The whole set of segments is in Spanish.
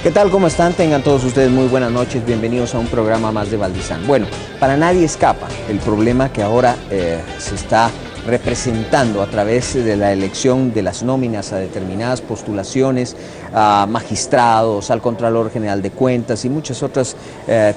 ¿Qué tal? ¿Cómo están? Tengan todos ustedes muy buenas noches. Bienvenidos a un programa más de Valdizán. Bueno, para nadie escapa el problema que ahora se está representando a través de la elección de las nóminas a determinadas postulaciones, a magistrados, al Contralor General de Cuentas y muchos otros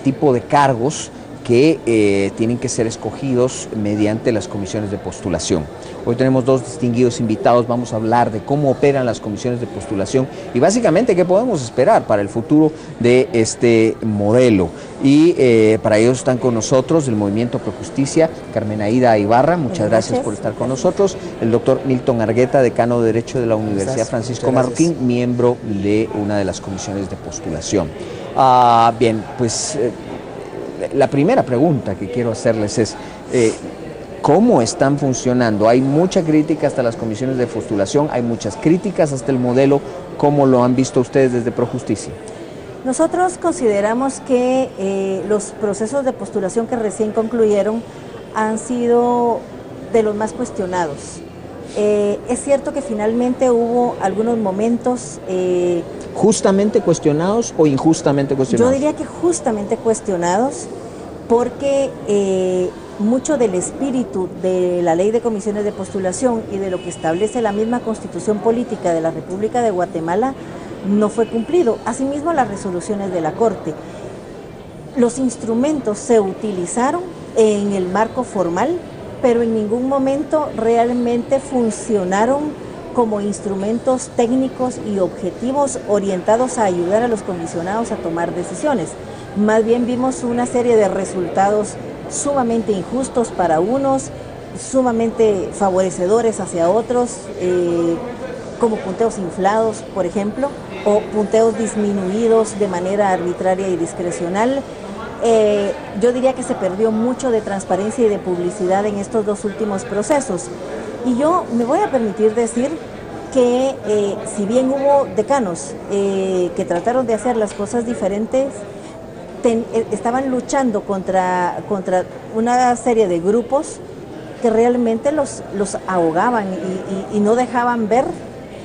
tipos de cargos que tienen que ser escogidos mediante las comisiones de postulación. Hoy tenemos dos distinguidos invitados, vamos a hablar de cómo operan las comisiones de postulación y básicamente qué podemos esperar para el futuro de este modelo. Y para ello están con nosotros del Movimiento Pro Justicia, Carmen Aida Ibarra, muchas gracias por estar con nosotros, el doctor Milton Argueta, decano de Derecho de la Universidad Francisco Marroquín, miembro de una de las comisiones de postulación. Bien, pues la primera pregunta que quiero hacerles es, ¿cómo están funcionando? Hay mucha crítica hasta las comisiones de postulación, hay muchas críticas hasta el modelo. ¿Cómo lo han visto ustedes desde Projusticia? Nosotros consideramos que los procesos de postulación que recién concluyeron han sido de los más cuestionados. Es cierto que finalmente hubo algunos momentos... ¿Justamente cuestionados o injustamente cuestionados? Yo diría que justamente cuestionados, porque mucho del espíritu de la ley de comisiones de postulación y de lo que establece la misma Constitución Política de la República de Guatemala no fue cumplido. Asimismo, las resoluciones de la Corte. Los instrumentos se utilizaron en el marco formal, pero en ningún momento realmente funcionaron como instrumentos técnicos y objetivos orientados a ayudar a los comisionados a tomar decisiones. Más bien vimos una serie de resultados sumamente injustos para unos, sumamente favorecedores hacia otros, como punteos inflados, por ejemplo, o punteos disminuidos de manera arbitraria y discrecional. Yo diría que se perdió mucho de transparencia y de publicidad en estos dos últimos procesos. Y yo me voy a permitir decir que si bien hubo decanos que trataron de hacer las cosas diferentes, estaban luchando contra una serie de grupos que realmente los ahogaban y no dejaban ver,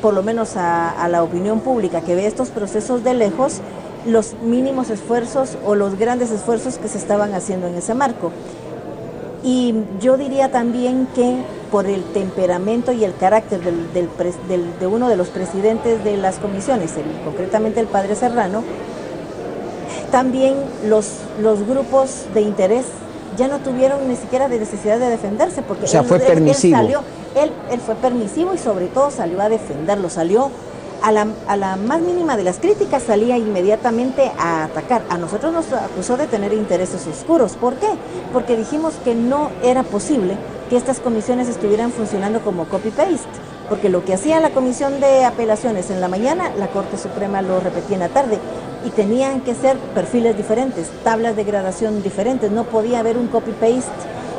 por lo menos a la opinión pública que ve estos procesos de lejos, los mínimos esfuerzos o los grandes esfuerzos que se estaban haciendo en ese marco. Y yo diría también que por el temperamento y el carácter de uno de los presidentes de las comisiones, concretamente el padre Serrano, también los grupos de interés ya no tuvieron ni siquiera de necesidad de defenderse, porque fue permisivo. Él fue permisivo y sobre todo salió a defenderlo, salió a la más mínima de las críticas, salía inmediatamente a atacar. A nosotros nos acusó de tener intereses oscuros. ¿Por qué? Porque dijimos que no era posible que estas comisiones estuvieran funcionando como copy-paste, porque lo que hacía la Comisión de Apelaciones en la mañana, la Corte Suprema lo repetía en la tarde, y tenían que ser perfiles diferentes, tablas de gradación diferentes, no podía haber un copy-paste,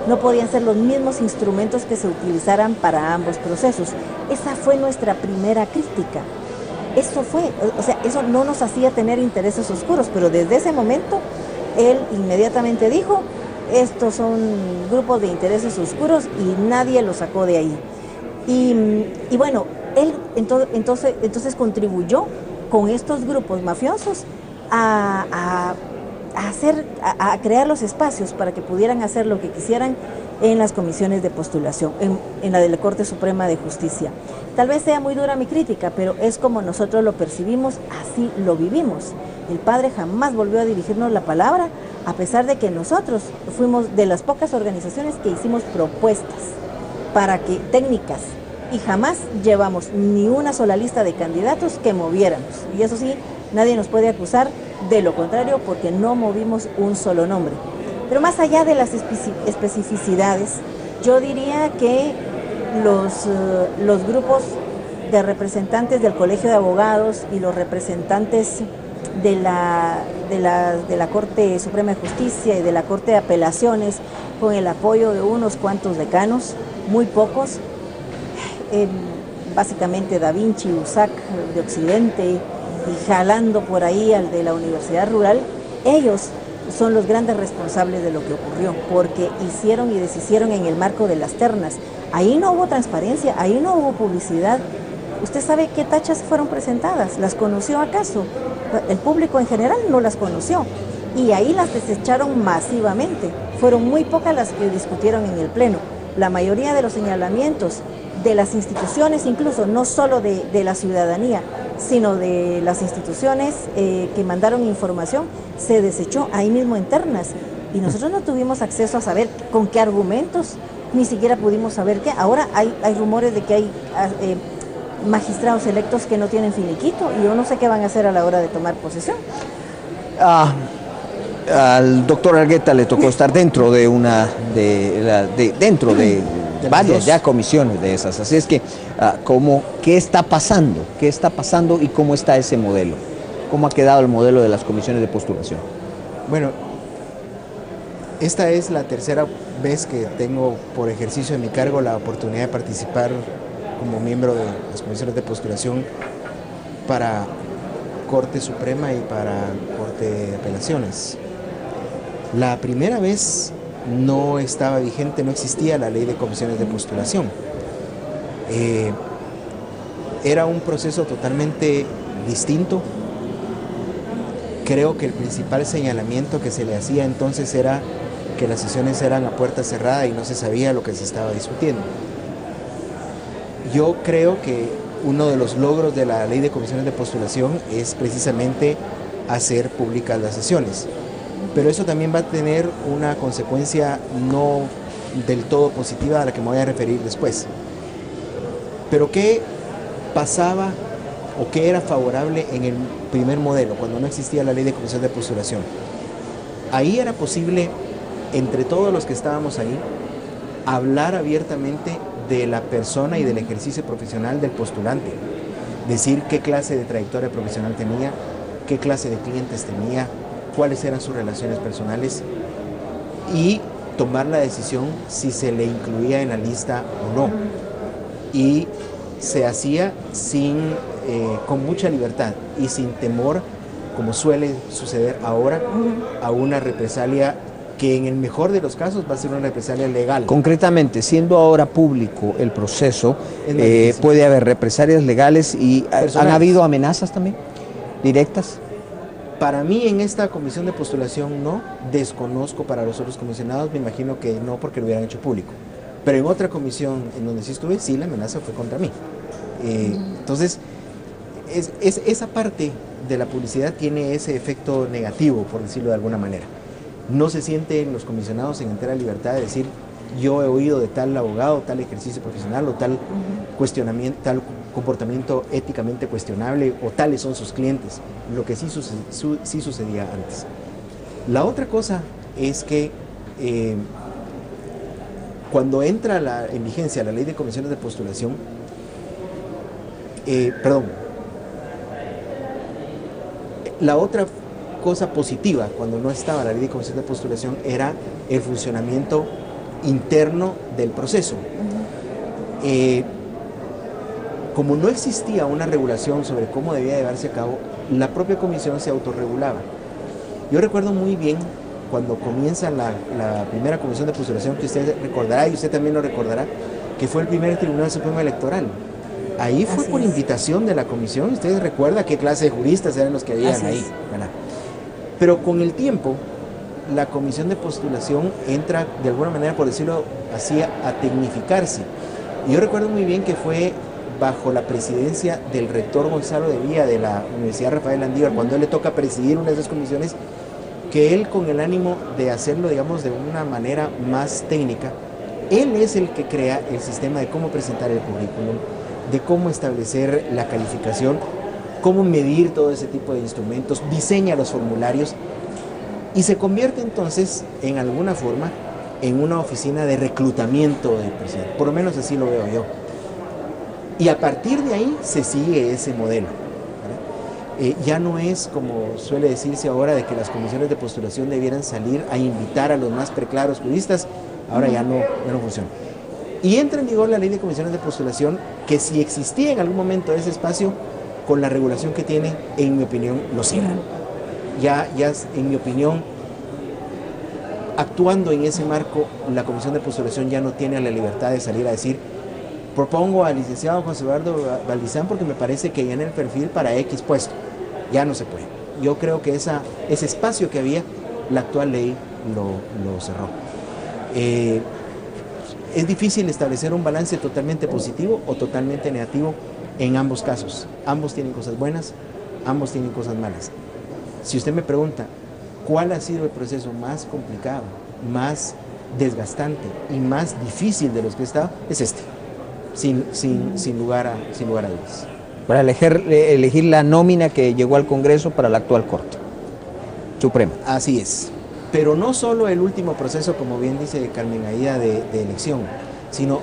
no podían ser los mismos instrumentos que se utilizaran para ambos procesos. Esa fue nuestra primera crítica. Eso fue, o sea, eso no nos hacía tener intereses oscuros, pero desde ese momento él inmediatamente dijo, estos son grupos de intereses oscuros y nadie los sacó de ahí. Y bueno, él entonces contribuyó con estos grupos mafiosos a crear los espacios para que pudieran hacer lo que quisieran en las comisiones de postulación, en la de la Corte Suprema de Justicia. Tal vez sea muy dura mi crítica, pero es como nosotros lo percibimos, así lo vivimos. El padre jamás volvió a dirigirnos la palabra, a pesar de que nosotros fuimos de las pocas organizaciones que hicimos propuestas técnicas, y jamás llevamos ni una sola lista de candidatos que moviéramos. Y eso sí, nadie nos puede acusar de lo contrario, porque no movimos un solo nombre. Pero más allá de las especificidades, yo diría que los grupos de representantes del Colegio de Abogados y los representantes de la Corte Suprema de Justicia y de la Corte de Apelaciones, con el apoyo de unos cuantos decanos, muy pocos, básicamente Da Vinci, USAC de Occidente y jalando por ahí al de la Universidad Rural, ellos son los grandes responsables de lo que ocurrió, porque hicieron y deshicieron en el marco de las ternas. Ahí no hubo transparencia, ahí no hubo publicidad, ¿Usted sabe qué tachas fueron presentadas? ¿Las conoció acaso? El público en general no las conoció y ahí las desecharon masivamente. Fueron muy pocas las que discutieron en el Pleno. La mayoría de los señalamientos de las instituciones, incluso no solo de la ciudadanía, sino de las instituciones que mandaron información, se desechó ahí mismo en ternas. Y nosotros no tuvimos acceso a saber con qué argumentos, ni siquiera pudimos saber qué. Ahora hay rumores de que hay magistrados electos que no tienen finiquito y yo no sé qué van a hacer a la hora de tomar posesión. Al doctor Argueta le tocó estar dentro de varias ya comisiones de esas. Así es que, ¿qué está pasando? ¿Qué está pasando y cómo está ese modelo? ¿Cómo ha quedado el modelo de las comisiones de postulación? Bueno, esta es la tercera vez que tengo por ejercicio de mi cargo la oportunidad de participar como miembro de las comisiones de postulación para Corte Suprema y para Corte de Apelaciones. La primera vez no estaba vigente, no existía la ley de comisiones de postulación. Era un proceso totalmente distinto. Creo que el principal señalamiento que se le hacía entonces era que las sesiones eran a puerta cerrada y no se sabía lo que se estaba discutiendo. Yo creo que uno de los logros de la ley de comisiones de postulación es precisamente hacer públicas las sesiones. Pero eso también va a tener una consecuencia no del todo positiva a la que me voy a referir después. Pero ¿qué pasaba o qué era favorable en el primer modelo, cuando no existía la ley de comisión de postulación? Ahí era posible, entre todos los que estábamos ahí, hablar abiertamente de la persona y del ejercicio profesional del postulante. Decir qué clase de trayectoria profesional tenía, qué clase de clientes tenía, cuáles eran sus relaciones personales y tomar la decisión si se le incluía en la lista o no. Y se hacía con mucha libertad y sin temor, como suele suceder ahora, a una represalia que en el mejor de los casos va a ser una represalia legal. Concretamente, siendo ahora público el proceso, puede haber represalias legales y ¿han habido amenazas también directas? Para mí en esta comisión de postulación no, desconozco para los otros comisionados, me imagino que no porque lo hubieran hecho público. Pero en otra comisión en donde sí estuve, sí la amenaza fue contra mí. Entonces, esa parte de la publicidad tiene ese efecto negativo, por decirlo de alguna manera. No se sienten los comisionados en entera libertad de decir, yo he oído de tal abogado, tal ejercicio profesional o tal cuestionamiento, tal comportamiento éticamente cuestionable o tales son sus clientes, lo que sí sucedía antes. La otra cosa es que cuando entra en vigencia la ley de comisiones de postulación, la otra cosa positiva cuando no estaba la ley de comisión de postulación era el funcionamiento interno del proceso. Como no existía una regulación sobre cómo debía llevarse a cabo, la propia comisión se autorregulaba. Yo recuerdo muy bien cuando comienza la primera comisión de postulación, que usted recordará y usted también lo recordará, que fue el primer Tribunal Supremo Electoral. Ahí fue por invitación de la comisión. Ustedes recuerdan qué clase de juristas eran los que habían ahí, ¿verdad? Pero con el tiempo, la comisión de postulación entra, de alguna manera, por decirlo así, a tecnificarse. Y yo recuerdo muy bien que fue bajo la presidencia del rector Gonzalo de Villa de la Universidad Rafael Landívar, cuando él le toca presidir una de esas comisiones, que él, con el ánimo de hacerlo, digamos, de una manera más técnica, él es el que crea el sistema de cómo presentar el currículum, de cómo establecer la calificación, cómo medir todo ese tipo de instrumentos, diseña los formularios y se convierte entonces, en alguna forma, en una oficina de reclutamiento del presidente. Por lo menos así lo veo yo. Y a partir de ahí se sigue ese modelo. Ya no es como suele decirse ahora de que las comisiones de postulación debieran salir a invitar a los más preclaros juristas. Ahora ya no funciona. Y entra en vigor la ley de comisiones de postulación, que si existía en algún momento ese espacio, con la regulación que tiene, en mi opinión, lo cierra. Ya en mi opinión, actuando en ese marco, la comisión de postulación ya no tiene la libertad de salir a decir propongo al licenciado José Eduardo Valdizán porque me parece que llena el perfil para X puesto. Ya no se puede. Yo creo que ese espacio que había, la actual ley lo cerró. Es difícil establecer un balance totalmente positivo o totalmente negativo en ambos casos. Ambos tienen cosas buenas, ambos tienen cosas malas. Si usted me pregunta cuál ha sido el proceso más complicado, más desgastante y más difícil de los que he estado, es este, sin lugar a dudas. Para elegir la nómina que llegó al Congreso para la actual Corte Suprema. Así es. Pero no solo el último proceso, como bien dice Carmen Aida, de elección, sino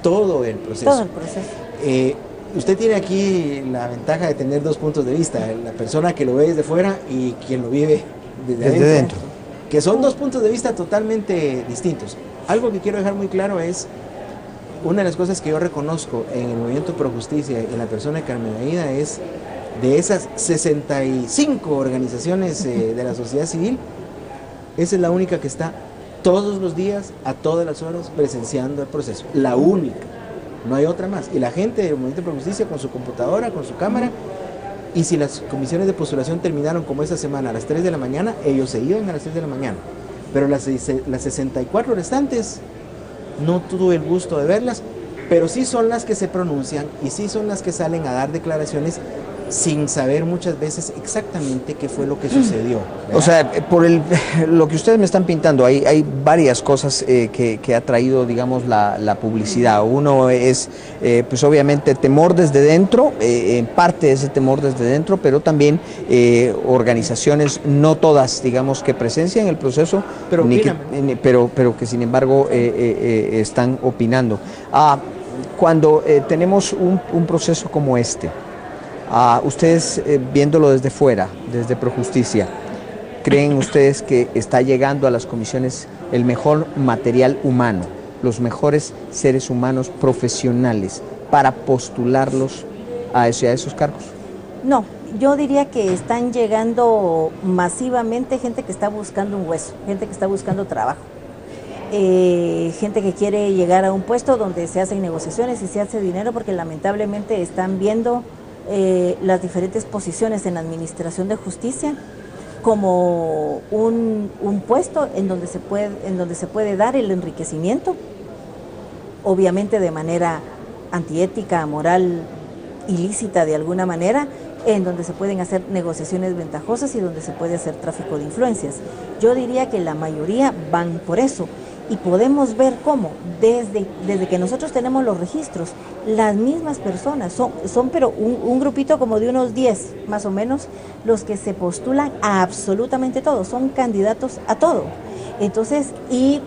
todo el proceso. Todo el proceso. Usted tiene aquí la ventaja de tener dos puntos de vista, la persona que lo ve desde fuera y quien lo vive desde dentro, que son dos puntos de vista totalmente distintos. Algo que quiero dejar muy claro es, una de las cosas que yo reconozco en el Movimiento Pro Justicia, en la persona de Carmen Aida, es de esas 65 organizaciones de la sociedad civil, esa es la única que está todos los días, a todas las horas, presenciando el proceso. La única. No hay otra más. Y la gente del Movimiento Pro Justicia con su computadora, con su cámara, y si las comisiones de postulación terminaron como esta semana a las 3 de la mañana, ellos se iban a las 3 de la mañana. Pero las 64 restantes no tuve el gusto de verlas, pero sí son las que se pronuncian y sí son las que salen a dar declaraciones sin saber muchas veces exactamente qué fue lo que sucedió, ¿verdad? O sea, por lo que ustedes me están pintando, hay varias cosas que ha traído, digamos, la publicidad. Uno es, pues obviamente, temor desde dentro, en parte ese temor desde dentro, pero también organizaciones, no todas, digamos, que presencian el proceso, pero, pero que sin embargo están opinando. Cuando tenemos un proceso como este, ustedes viéndolo desde fuera, desde Projusticia, ¿creen ustedes que está llegando a las comisiones el mejor material humano, los mejores seres humanos profesionales para postularlos hacia esos cargos? No, yo diría que están llegando masivamente gente que está buscando un hueso, gente que está buscando trabajo. Gente que quiere llegar a un puesto donde se hacen negociaciones y se hace dinero, porque lamentablemente están viendo las diferentes posiciones en la administración de justicia como un puesto en donde se puede dar el enriquecimiento, obviamente de manera antiética, moral, ilícita de alguna manera, en donde se pueden hacer negociaciones ventajosas y donde se puede hacer tráfico de influencias. Yo diría que la mayoría van por eso. Y podemos ver cómo, desde que nosotros tenemos los registros, las mismas personas, son pero un grupito como de unos 10 más o menos, los que se postulan a absolutamente todo, son candidatos a todo. Entonces, y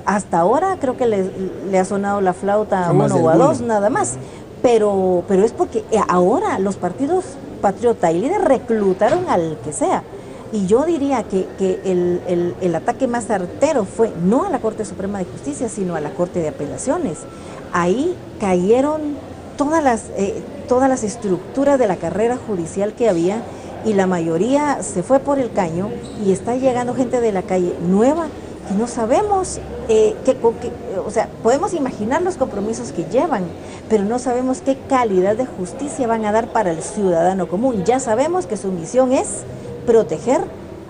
hasta ahora creo que le ha sonado la flauta a uno o a dos nada más, pero es porque ahora los partidos patriota y líder reclutaron al que sea. Y yo diría que el ataque más certero fue no a la Corte Suprema de Justicia, sino a la Corte de Apelaciones. Ahí cayeron todas las estructuras de la carrera judicial que había, y la mayoría se fue por el caño, y está llegando gente de la calle nueva que no sabemos, o sea, podemos imaginar los compromisos que llevan, pero no sabemos qué calidad de justicia van a dar para el ciudadano común. Ya sabemos que su misión es proteger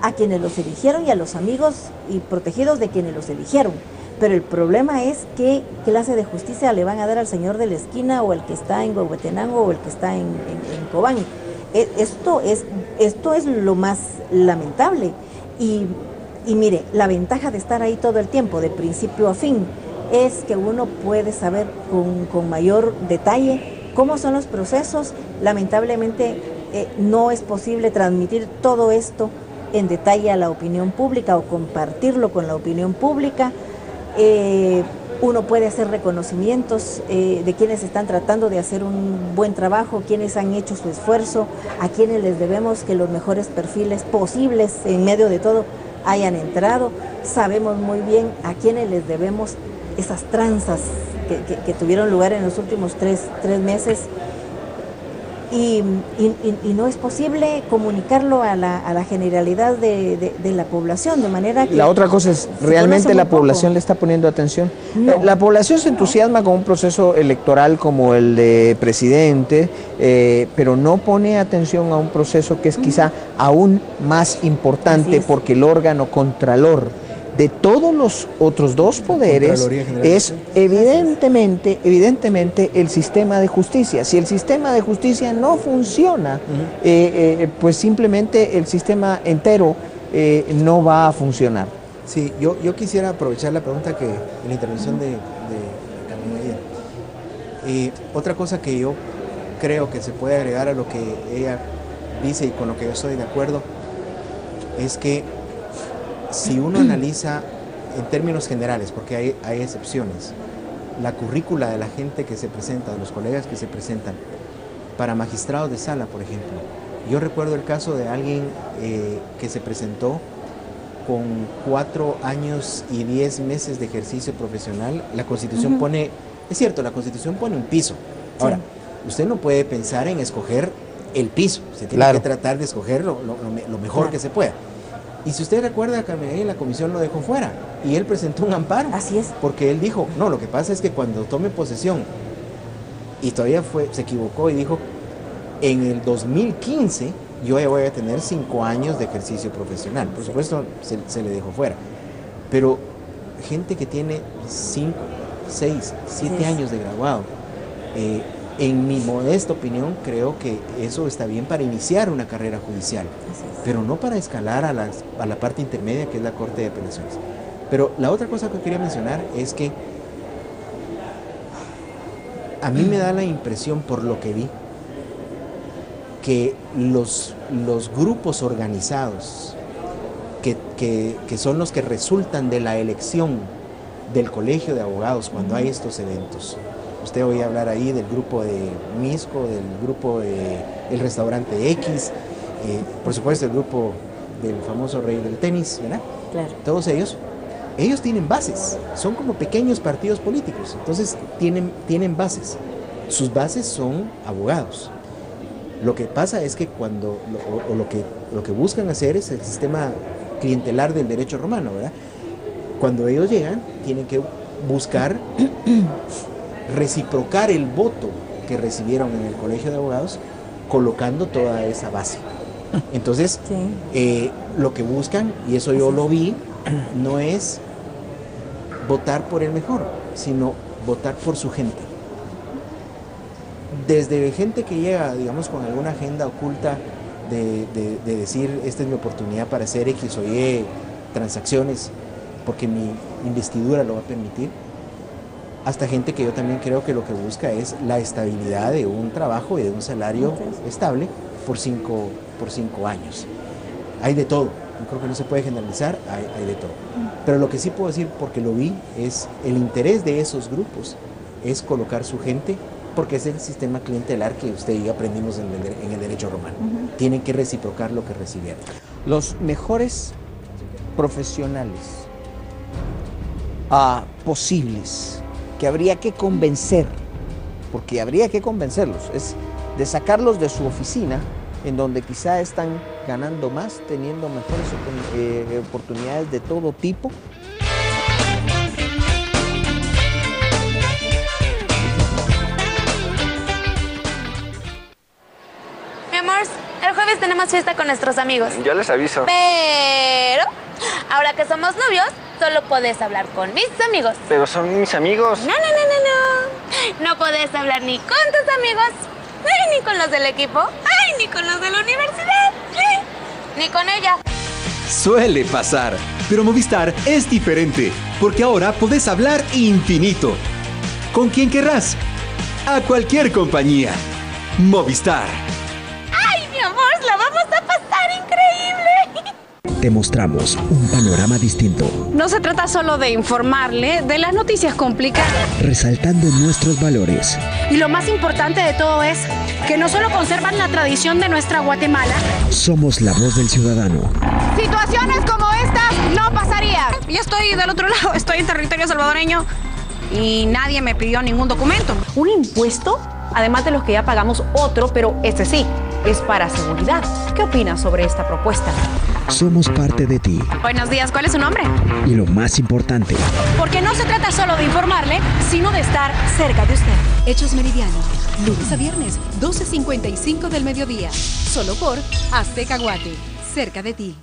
a quienes los eligieron y a los amigos y protegidos de quienes los eligieron. Pero el problema es qué clase de justicia le van a dar al señor de la esquina, o el que está en Huehuetenango, o el que está en Cobán. Esto es lo más lamentable. Y mire, la ventaja de estar ahí todo el tiempo, de principio a fin, es que uno puede saber con mayor detalle cómo son los procesos. Lamentablemente no es posible transmitir todo esto en detalle a la opinión pública o compartirlo con la opinión pública. Uno puede hacer reconocimientos de quienes están tratando de hacer un buen trabajo, quienes han hecho su esfuerzo, a quienes les debemos que los mejores perfiles posibles en medio de todo hayan entrado. Sabemos muy bien a quienes les debemos esas tranzas que tuvieron lugar en los últimos tres meses. y no es posible comunicarlo a la generalidad de la población, de manera que... La otra cosa es, ¿realmente la población le está poniendo atención? No. La población se entusiasma con un proceso electoral como el de presidente, pero no pone atención a un proceso que es quizá aún más importante, porque el órgano contralor de todos los otros dos poderes es evidentemente el sistema de justicia. Si el sistema de justicia no funciona, pues simplemente el sistema entero no va a funcionar. Sí, yo quisiera aprovechar la pregunta en la intervención de Carmen. Otra cosa que yo creo que se puede agregar a lo que ella dice y con lo que yo estoy de acuerdo es que si uno analiza en términos generales, porque hay excepciones, la currícula de la gente que se presenta, de los colegas que se presentan, para magistrados de sala, por ejemplo. Yo recuerdo el caso de alguien que se presentó con 4 años y 10 meses de ejercicio profesional. La Constitución pone, es cierto, la Constitución pone un piso. Ahora, usted no puede pensar en escoger el piso, se tiene que tratar de escoger lo mejor que se pueda. Y si usted recuerda, Carmen, la comisión lo dejó fuera y él presentó un amparo. Así es. Porque él dijo, no, lo que pasa es que cuando tome posesión, y todavía se equivocó y dijo, en el 2015 yo ya voy a tener 5 años de ejercicio profesional. Por supuesto, se le dejó fuera. Pero gente que tiene 5, 6, 7 años de graduado, en mi modesta opinión, creo que eso está bien para iniciar una carrera judicial, pero no para escalar a la parte intermedia, que es la Corte de Apelaciones. Pero la otra cosa que quería mencionar es que a mí me da la impresión, por lo que vi, que los grupos organizados, que son los que resultan de la elección del Colegio de Abogados cuando hay estos eventos. Usted oye hablar ahí del grupo de Misco, del grupo del restaurante X, por supuesto el grupo del famoso rey del tenis, ¿verdad? Claro. Todos ellos tienen bases, son como pequeños partidos políticos, entonces tienen bases. Sus bases son abogados. Lo que pasa es que cuando, lo que buscan hacer es el sistema clientelar del derecho romano, ¿verdad? Cuando ellos llegan, tienen que buscar reciprocar el voto que recibieron en el Colegio de Abogados, colocando toda esa base. Entonces, lo que buscan, y eso yo lo vi, no es votar por el mejor, sino votar por su gente. Desde gente que llega, digamos, con alguna agenda oculta de decir, esta es mi oportunidad para hacer X o Y transacciones, porque mi investidura lo va a permitir, hasta gente que yo también creo que lo que busca es la estabilidad de un trabajo y de un salario estable por 5 años. Hay de todo, yo creo que no se puede generalizar, hay de todo. Pero lo que sí puedo decir, porque lo vi, es el interés de esos grupos, es colocar su gente, porque es el sistema clientelar que usted y yo aprendimos en el derecho romano. Tienen que reciprocar lo que recibieron. Los mejores profesionales posibles que habría que convencer, porque habría que convencerlos, es de sacarlos de su oficina, en donde quizá están ganando más, teniendo mejores oportunidades de todo tipo. Mi amor, el jueves tenemos fiesta con nuestros amigos. Ya les aviso. Pero ahora que somos novios, solo podés hablar con mis amigos. Pero son mis amigos. No. No podés hablar ni con tus amigos, ni con los del equipo, ni con los de la universidad, ni con ella. Suele pasar, pero Movistar es diferente, porque ahora podés hablar infinito. ¿Con quién querrás? A cualquier compañía. Movistar. ¡Ay, mi amor, la vamos a pasar increíble! Te mostramos un panorama distinto. No se trata solo de informarle de las noticias complicadas. Resaltando nuestros valores. Y lo más importante de todo es que no solo conservan la tradición de nuestra Guatemala. Somos la voz del ciudadano. Situaciones como estas no pasarían. Yo estoy del otro lado, estoy en territorio salvadoreño y nadie me pidió ningún documento. ¿Un impuesto además de los que ya pagamos otro, pero este sí, es para seguridad. ¿Qué opinas sobre esta propuesta? Somos parte de ti. Buenos días, ¿cuál es su nombre? Y lo más importante, Porque no se trata solo de informarle, sino de estar cerca de usted. Hechos Meridiano, lunes a viernes, 12:55 del mediodía. Solo por Azteca Guate, cerca de ti.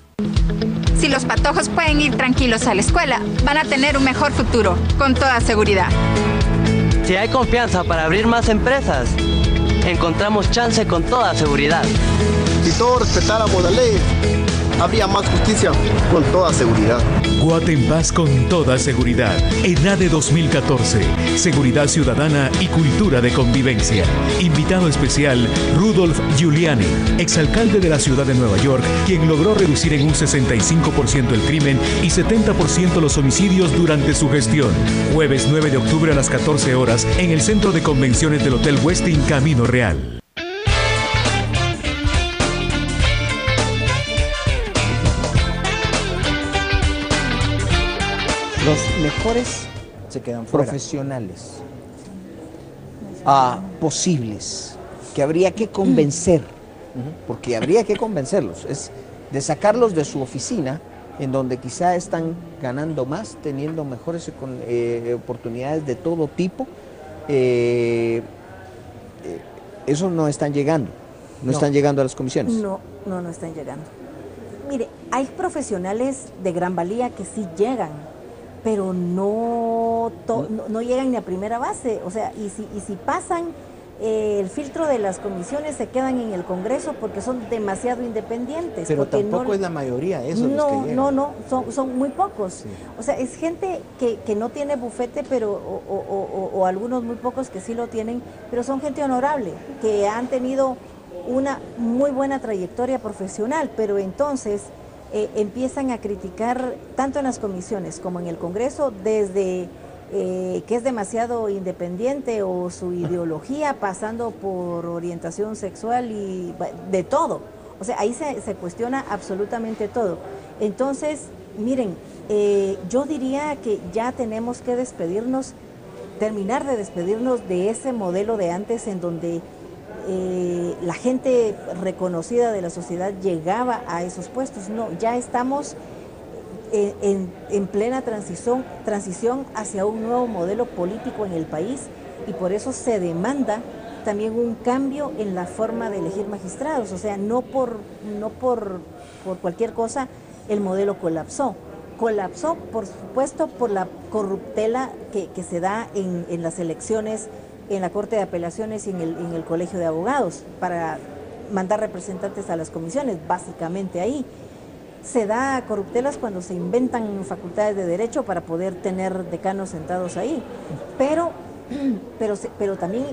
Si los patojos pueden ir tranquilos a la escuela, van a tener un mejor futuro, con toda seguridad. Si hay confianza para abrir más empresas, encontramos chance con toda seguridad. Si todos respetáramos la ley, habría más justicia con toda seguridad. Guate en paz con toda seguridad. ENADE 2014. Seguridad ciudadana y cultura de convivencia. Invitado especial, Rudolf Giuliani, exalcalde de la ciudad de Nueva York, quien logró reducir en un 65% el crimen y 70% los homicidios durante su gestión. Jueves 9 de octubre a las 14 horas en el Centro de Convenciones del Hotel Westin Camino Real. Los mejores Se quedan fuera. profesionales posibles que habría que convencer, porque habría que convencerlos, es de sacarlos de su oficina, en donde quizá están ganando más, teniendo mejores oportunidades de todo tipo. Esos no están llegando, no están llegando a las comisiones. No están llegando. Mire, hay profesionales de gran valía que sí llegan, pero no llegan ni a primera base. O sea, y si pasan el filtro de las comisiones, se quedan en el Congreso porque son demasiado independientes. Pero porque tampoco es la mayoría, esos los que llegan. No, son muy pocos. Sí. O sea, es gente que no tiene bufete, pero o algunos muy pocos que sí lo tienen, pero son gente honorable, que han tenido una muy buena trayectoria profesional, pero entonces empiezan a criticar tanto en las comisiones como en el Congreso desde que es demasiado independiente o su ideología, pasando por orientación sexual y de todo. O sea, ahí se cuestiona absolutamente todo. Entonces, miren, yo diría que ya tenemos que terminar de despedirnos de ese modelo de antes en donde la gente reconocida de la sociedad llegaba a esos puestos. No, ya estamos en plena transición hacia un nuevo modelo político en el país, y por eso se demanda también un cambio en la forma de elegir magistrados. O sea, no por cualquier cosa el modelo colapsó, por supuesto, por la corruptela que se da en las elecciones, en la Corte de Apelaciones y en el Colegio de Abogados, para mandar representantes a las comisiones, básicamente ahí. Se da corruptelas cuando se inventan facultades de derecho para poder tener decanos sentados ahí, pero también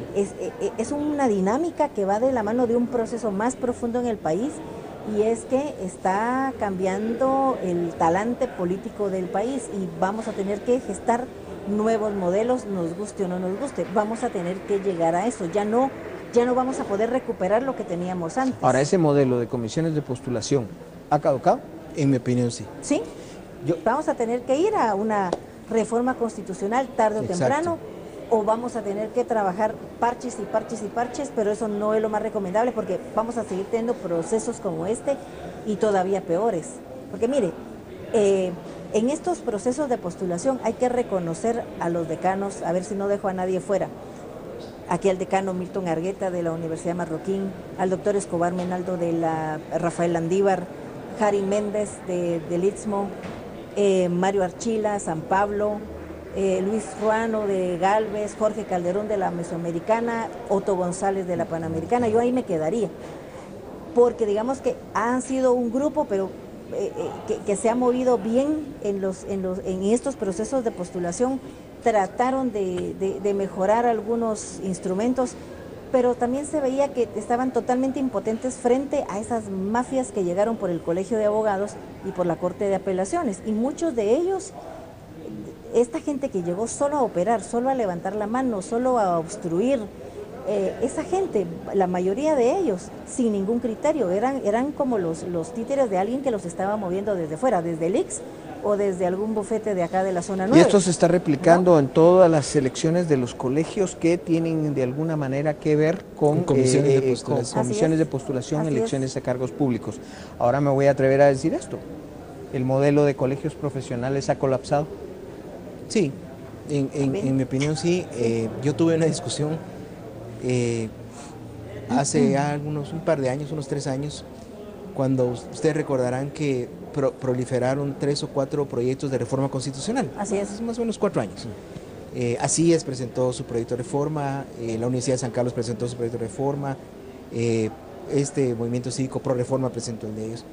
es una dinámica que va de la mano de un proceso más profundo en el país, y es que está cambiando el talante político del país y vamos a tener que gestar nuevos modelos, nos guste o no nos guste, vamos a tener que llegar a eso. Ya no vamos a poder recuperar lo que teníamos antes. Ahora, ese modelo de comisiones de postulación ¿ha caducado? En mi opinión, sí. Sí, vamos a tener que ir a una reforma constitucional tarde o temprano, o vamos a tener que trabajar parches y parches y parches, pero eso no es lo más recomendable, porque vamos a seguir teniendo procesos como este y todavía peores. Porque mire, en estos procesos de postulación hay que reconocer a los decanos, a ver si no dejo a nadie fuera. Aquí al decano Milton Argueta de la Universidad Marroquín, al doctor Escobar Menaldo de la Rafael Landívar, Jari Méndez del Istmo, Mario Archila, San Pablo, Luis Ruano de Galvez, Jorge Calderón de la Mesoamericana, Otto González de la Panamericana. Yo ahí me quedaría, porque digamos que han sido un grupo, pero que se ha movido bien en estos procesos de postulación. Trataron de mejorar algunos instrumentos, pero también se veía que estaban totalmente impotentes frente a esas mafias que llegaron por el Colegio de Abogados y por la Corte de Apelaciones, y muchos de ellos, esta gente que llegó solo a operar, solo a levantar la mano, solo a obstruir, esa gente, la mayoría de ellos, sin ningún criterio, eran como los títeres de alguien que los estaba moviendo desde fuera, desde el IX o desde algún bufete de acá de la zona 9. Y esto se está replicando en todas las elecciones de los colegios que tienen de alguna manera que ver con comisiones de postulación, elecciones a cargos públicos. Ahora me voy a atrever a decir esto. ¿El modelo de colegios profesionales ha colapsado? Sí, en mi opinión sí. Yo tuve una discusión hace ya un par de años, unos 3 años, cuando ustedes recordarán que proliferaron 3 o 4 proyectos de reforma constitucional. Así es. Hace más o menos 4 años. Asíes presentó su proyecto de reforma, la Universidad de San Carlos presentó su proyecto de reforma, este Movimiento Cívico Pro Reforma presentó el de ellos.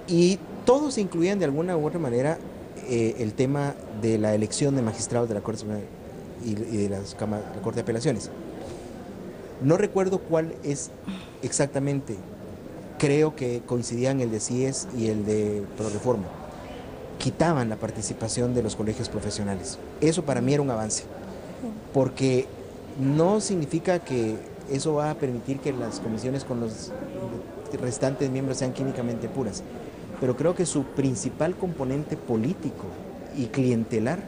Y todos incluían de alguna u otra manera el tema de la elección de magistrados de la Corte Suprema y de la Corte de Apelaciones. No recuerdo cuál es exactamente. Creo que coincidían el de CIES y el de Proreforma. Quitaban la participación de los colegios profesionales. Eso para mí era un avance, porque no significa que eso va a permitir que las comisiones con los restantes miembros sean químicamente puras, pero creo que su principal componente político y clientelar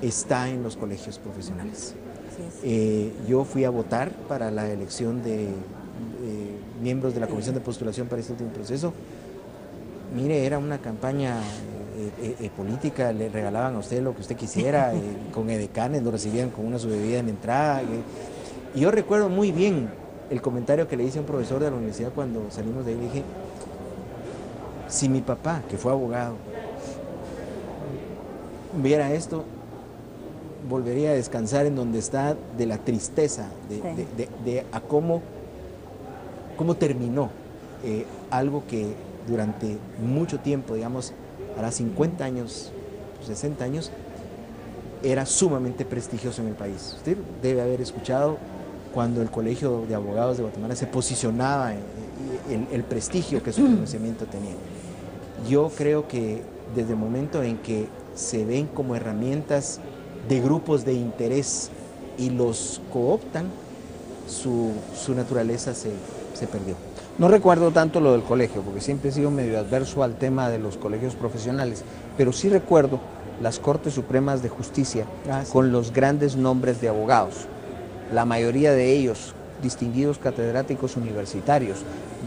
está en los colegios profesionales. Yo fui a votar para la elección de miembros de la Comisión de Postulación para este último proceso. Mire, era una campaña política, le regalaban a usted lo que usted quisiera, con edecanes, lo recibían con una subida en entrada. Y yo recuerdo muy bien el comentario que le hice a un profesor de la universidad cuando salimos de ahí. Le dije, si mi papá, que fue abogado, viera esto, volvería a descansar en donde está, de la tristeza, de a cómo terminó algo que durante mucho tiempo, digamos, hará 50 años, 60 años, era sumamente prestigioso en el país. Usted debe haber escuchado cuando el Colegio de Abogados de Guatemala se posicionaba, el prestigio que su pronunciamiento tenía. Yo creo que desde el momento en que se ven como herramientas de grupos de interés y los cooptan, su naturaleza se perdió. No recuerdo tanto lo del colegio, porque siempre he sido medio adverso al tema de los colegios profesionales, pero sí recuerdo las Cortes Supremas de Justicia con los grandes nombres de abogados, la mayoría de ellos distinguidos catedráticos universitarios,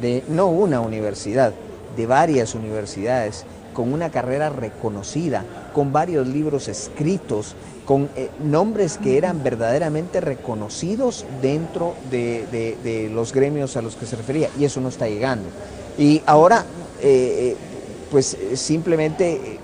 de no una universidad, de varias universidades, con una carrera reconocida, con varios libros escritos, con nombres que eran verdaderamente reconocidos dentro de los gremios a los que se refería, y eso no está llegando. Y ahora, pues simplemente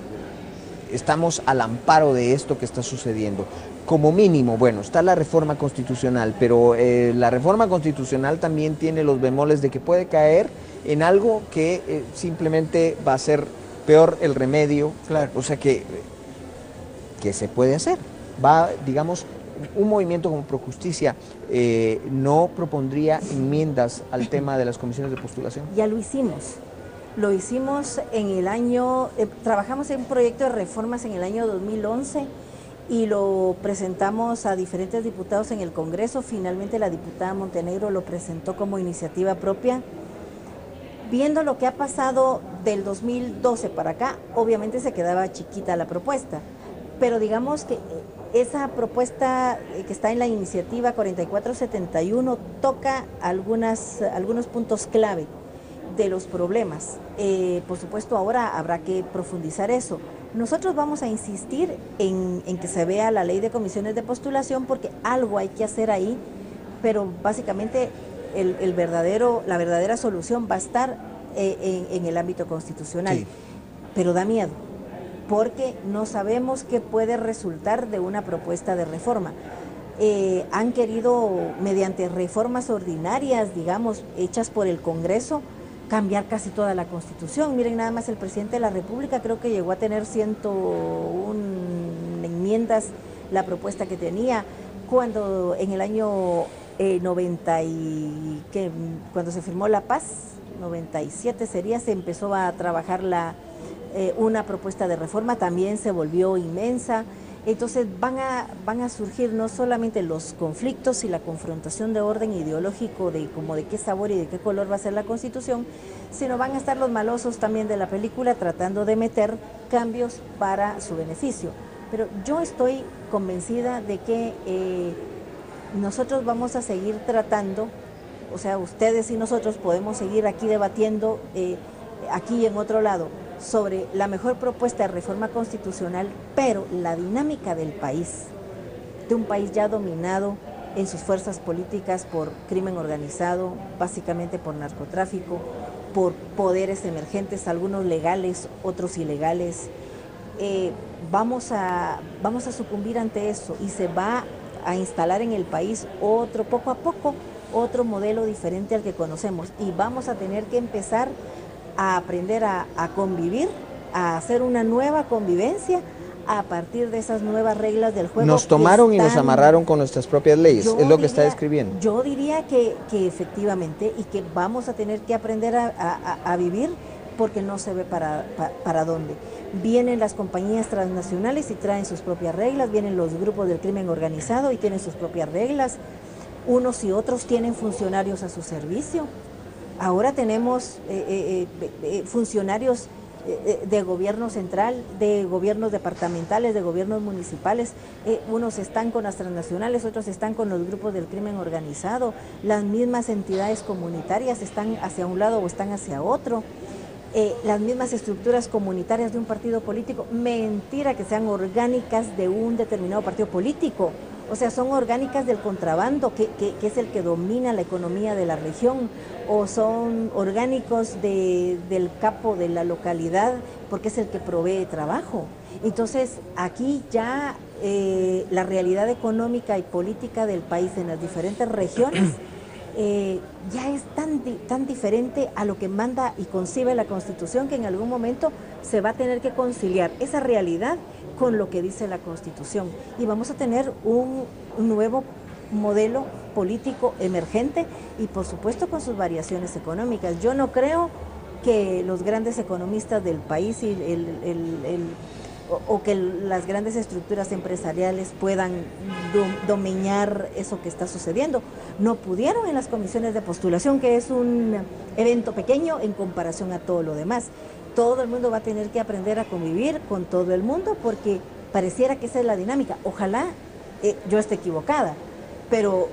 estamos al amparo de esto que está sucediendo. Como mínimo, bueno, está la reforma constitucional, pero la reforma constitucional también tiene los bemoles de que puede caer en algo que simplemente va a ser peor el remedio, claro. O sea que se puede hacer. Va, digamos, un movimiento como Projusticia no propondría enmiendas al tema de las comisiones de postulación. Ya lo hicimos en el año, trabajamos en un proyecto de reformas en el año 2011 y lo presentamos a diferentes diputados en el Congreso. Finalmente la diputada Montenegro lo presentó como iniciativa propia. Viendo lo que ha pasado del 2012 para acá, obviamente se quedaba chiquita la propuesta, pero digamos que esa propuesta que está en la iniciativa 4471 toca algunos puntos clave de los problemas. Por supuesto, ahora habrá que profundizar eso. Nosotros vamos a insistir en que se vea la ley de comisiones de postulación porque algo hay que hacer ahí, pero básicamente la verdadera solución va a estar en el ámbito constitucional. Sí. Pero da miedo, porque no sabemos qué puede resultar de una propuesta de reforma. Han querido, mediante reformas ordinarias, digamos, hechas por el Congreso, cambiar casi toda la Constitución. Miren nada más, el presidente de la República creo que llegó a tener 101 enmiendas la propuesta que tenía, cuando en el año 90 cuando se firmó la paz, 97 sería, se empezó a trabajar una propuesta de reforma, también se volvió inmensa. Entonces van a surgir no solamente los conflictos y la confrontación de orden ideológico de como de qué sabor y de qué color va a ser la Constitución, sino van a estar los malosos también de la película tratando de meter cambios para su beneficio. Pero yo estoy convencida de que nosotros vamos a seguir tratando, o sea, ustedes y nosotros podemos seguir aquí debatiendo, aquí y en otro lado, sobre la mejor propuesta de reforma constitucional, pero la dinámica del país, de un país ya dominado en sus fuerzas políticas por crimen organizado, básicamente por narcotráfico, por poderes emergentes, algunos legales, otros ilegales, vamos a sucumbir ante eso y se va a instalar en el país otro, poco a poco, otro modelo diferente al que conocemos, y vamos a tener que empezar a aprender a convivir, a hacer una nueva convivencia a partir de esas nuevas reglas del juego. Nos tomaron y nos amarraron con nuestras propias leyes, es lo que está describiendo. Yo diría que efectivamente, y que vamos a tener que aprender a vivir, porque no se ve para dónde. Vienen las compañías transnacionales y traen sus propias reglas, vienen los grupos del crimen organizado y tienen sus propias reglas, unos y otros tienen funcionarios a su servicio. Ahora tenemos funcionarios de gobierno central, de gobiernos departamentales, de gobiernos municipales, unos están con las transnacionales, otros están con los grupos del crimen organizado, las mismas entidades comunitarias están hacia un lado o están hacia otro, las mismas estructuras comunitarias de un partido político, mentira que sean orgánicas de un determinado partido político. O sea, son orgánicas del contrabando, que es el que domina la economía de la región, o son orgánicos del capo de la localidad, porque es el que provee trabajo. Entonces, aquí ya la realidad económica y política del país en las diferentes regiones ya es tan diferente a lo que manda y concibe la Constitución, que en algún momento se va a tener que conciliar esa realidad con lo que dice la Constitución, y vamos a tener un nuevo modelo político emergente y por supuesto con sus variaciones económicas. Yo no creo que los grandes economistas del país y o que las grandes estructuras empresariales puedan dominar eso que está sucediendo. No pudieron en las comisiones de postulación, que es un evento pequeño en comparación a todo lo demás. Todo el mundo va a tener que aprender a convivir con todo el mundo, porque pareciera que esa es la dinámica. Ojalá yo esté equivocada, pero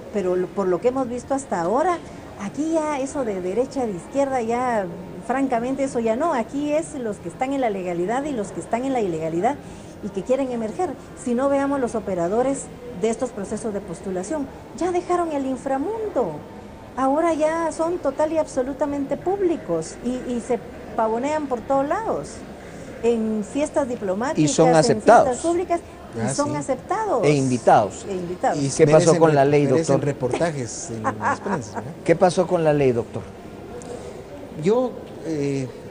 por lo que hemos visto hasta ahora, aquí ya eso de derecha, de izquierda, ya francamente eso ya no. Aquí es los que están en la legalidad y los que están en la ilegalidad y que quieren emerger. Si no, veamos los operadores de estos procesos de postulación. Ya dejaron el inframundo. Ahora ya son total y absolutamente públicos y se pavonean por todos lados, en fiestas diplomáticas, y son aceptados, en fiestas públicas, y son aceptados. E invitados. ¿Y qué pasó con la ley, doctor? Reportajes en las prensas, ¿no? ¿Qué pasó con la ley, doctor? Yo,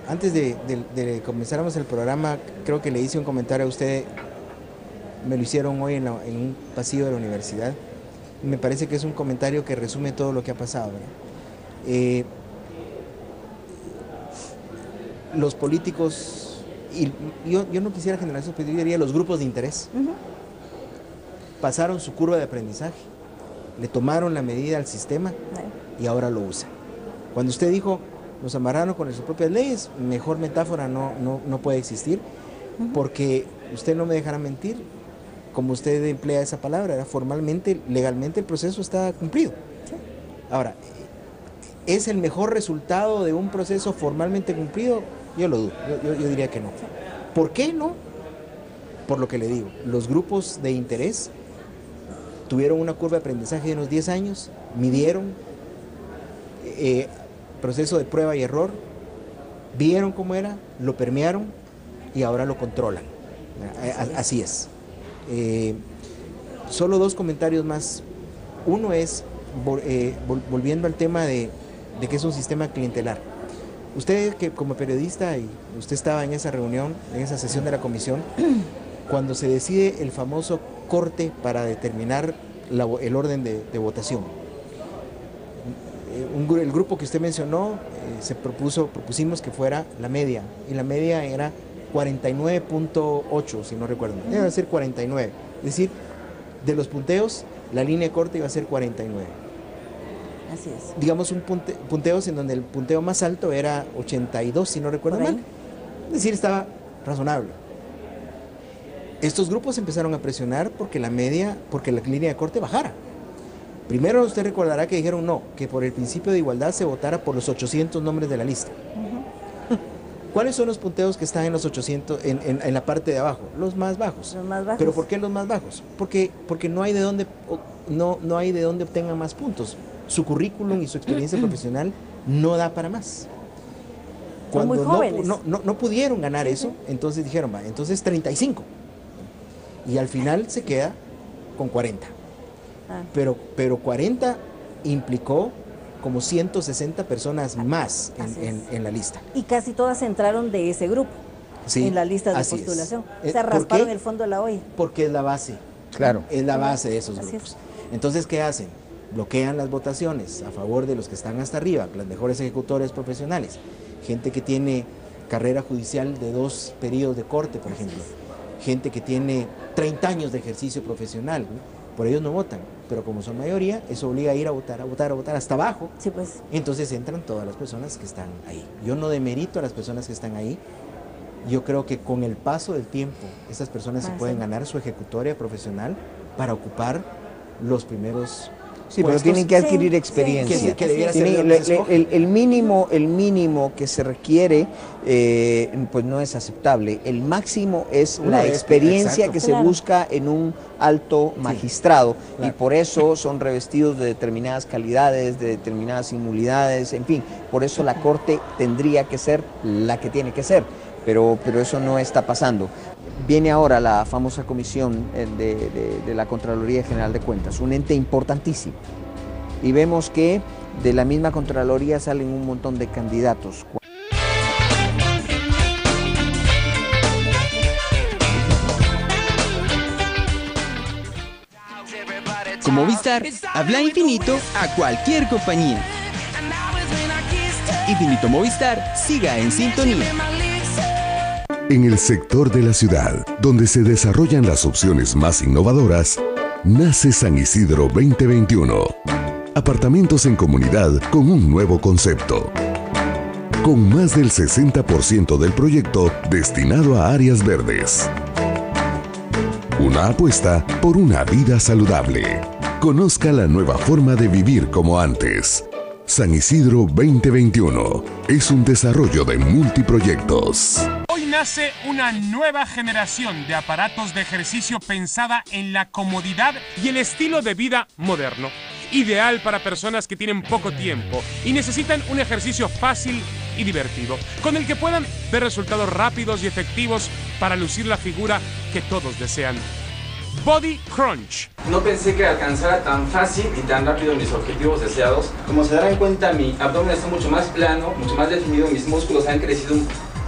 antes de comenzáramos el programa, creo que le hice un comentario a usted, me lo hicieron hoy en un pasillo de la universidad. Me parece que es un comentario que resume todo lo que ha pasado, ¿verdad? Los políticos, y yo no quisiera generalizar, pero yo diría los grupos de interés, pasaron su curva de aprendizaje, le tomaron la medida al sistema y ahora lo usan. Cuando usted dijo, nos amarraron con sus propias leyes, mejor metáfora no puede existir, porque usted no me dejará mentir, como usted emplea esa palabra, formalmente, legalmente el proceso está cumplido. Ahora, ¿es el mejor resultado de un proceso formalmente cumplido? Yo lo dudo, yo diría que no. ¿Por qué no? Por lo que le digo, los grupos de interés tuvieron una curva de aprendizaje de unos 10 años, midieron, proceso de prueba y error, vieron cómo era, lo permearon y ahora lo controlan. Así es. Solo dos comentarios más. Uno es, volviendo al tema de que es un sistema clientelar. Usted, que como periodista, y usted estaba en esa reunión, en esa sesión de la comisión, cuando se decide el famoso corte para determinar el orden de votación. El grupo que usted mencionó, propusimos que fuera la media, y la media era 49.8, si no recuerdo, debe ser 49, Es decir, de los punteos, la línea corta iba a ser 49. Así es. Digamos, punteos en donde el punteo más alto era 82, si no recuerdo mal. Es decir, estaba razonable. Estos grupos empezaron a presionar porque la línea de corte bajara. Primero usted recordará que dijeron no, que por el principio de igualdad se votara por los 800 nombres de la lista. ¿Cuáles son los punteos que están en los 800, en la parte de abajo? Los más bajos. Los más bajos. ¿Pero por qué los más bajos? Porque no hay de dónde obtengan más puntos. Su currículum y su experiencia profesional no da para más. Cuando son muy jóvenes. no pudieron ganar eso, entonces dijeron, va, entonces 35. Y al final se queda con 40. Pero 40 implicó como 160 personas más en la lista. Y casi todas entraron de ese grupo, en la lista de postulación. Se rasparon el fondo de la olla. Porque es la base. Claro. Es la base de esos grupos. Entonces, ¿qué hacen? Bloquean las votaciones a favor de los que están hasta arriba, los mejores ejecutores profesionales, gente que tiene carrera judicial de 2 periodos de corte, por ejemplo, gente que tiene 30 años de ejercicio profesional, por ellos no votan, pero como son mayoría, eso obliga a ir a votar hasta abajo. Sí, pues. Entonces entran todas las personas que están ahí. Yo no demerito a las personas que están ahí. Yo creo que con el paso del tiempo, esas personas se pueden ganar su ejecutoria profesional para ocupar los primeros Sí, pero tienen que adquirir experiencia. El mínimo que se requiere pues no es aceptable. El máximo es la experiencia que se busca en un alto magistrado, y por eso son revestidos de determinadas calidades, de determinadas inmunidades, en fin, por eso la Corte tendría que ser la que tiene que ser, pero eso no está pasando. Viene ahora la famosa comisión de la Contraloría General de Cuentas, un ente importantísimo, y vemos que de la misma Contraloría salen un montón de candidatos. Con Movistar, habla infinito a cualquier compañía. Infinito Movistar, siga en sintonía. En el sector de la ciudad, donde se desarrollan las opciones más innovadoras, nace San Isidro 2021. Apartamentos en comunidad con un nuevo concepto. Con más del 60% del proyecto destinado a áreas verdes. Una apuesta por una vida saludable. Conozca la nueva forma de vivir como antes. San Isidro 2021 es un desarrollo de multiproyectos. Hoy nace una nueva generación de aparatos de ejercicio pensada en la comodidad y el estilo de vida moderno. Ideal para personas que tienen poco tiempo y necesitan un ejercicio fácil y divertido, con el que puedan ver resultados rápidos y efectivos para lucir la figura que todos desean. Body Crunch. No pensé que alcanzara tan fácil y tan rápido mis objetivos deseados. Como se darán cuenta, mi abdomen está mucho más plano, mucho más definido, mis músculos han crecido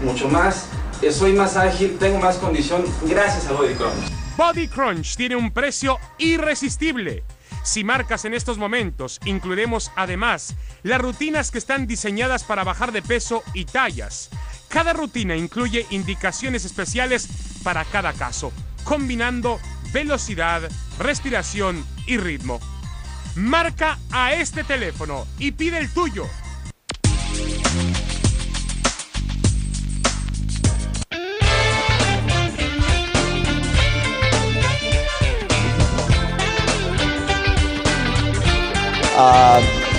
mucho más, soy más ágil, tengo más condición gracias a Body Crunch. Body Crunch tiene un precio irresistible. Si marcas en estos momentos, incluiremos además las rutinas que están diseñadas para bajar de peso y tallas. Cada rutina incluye indicaciones especiales para cada caso, combinando velocidad, respiración y ritmo. Marca a este teléfono y pide el tuyo.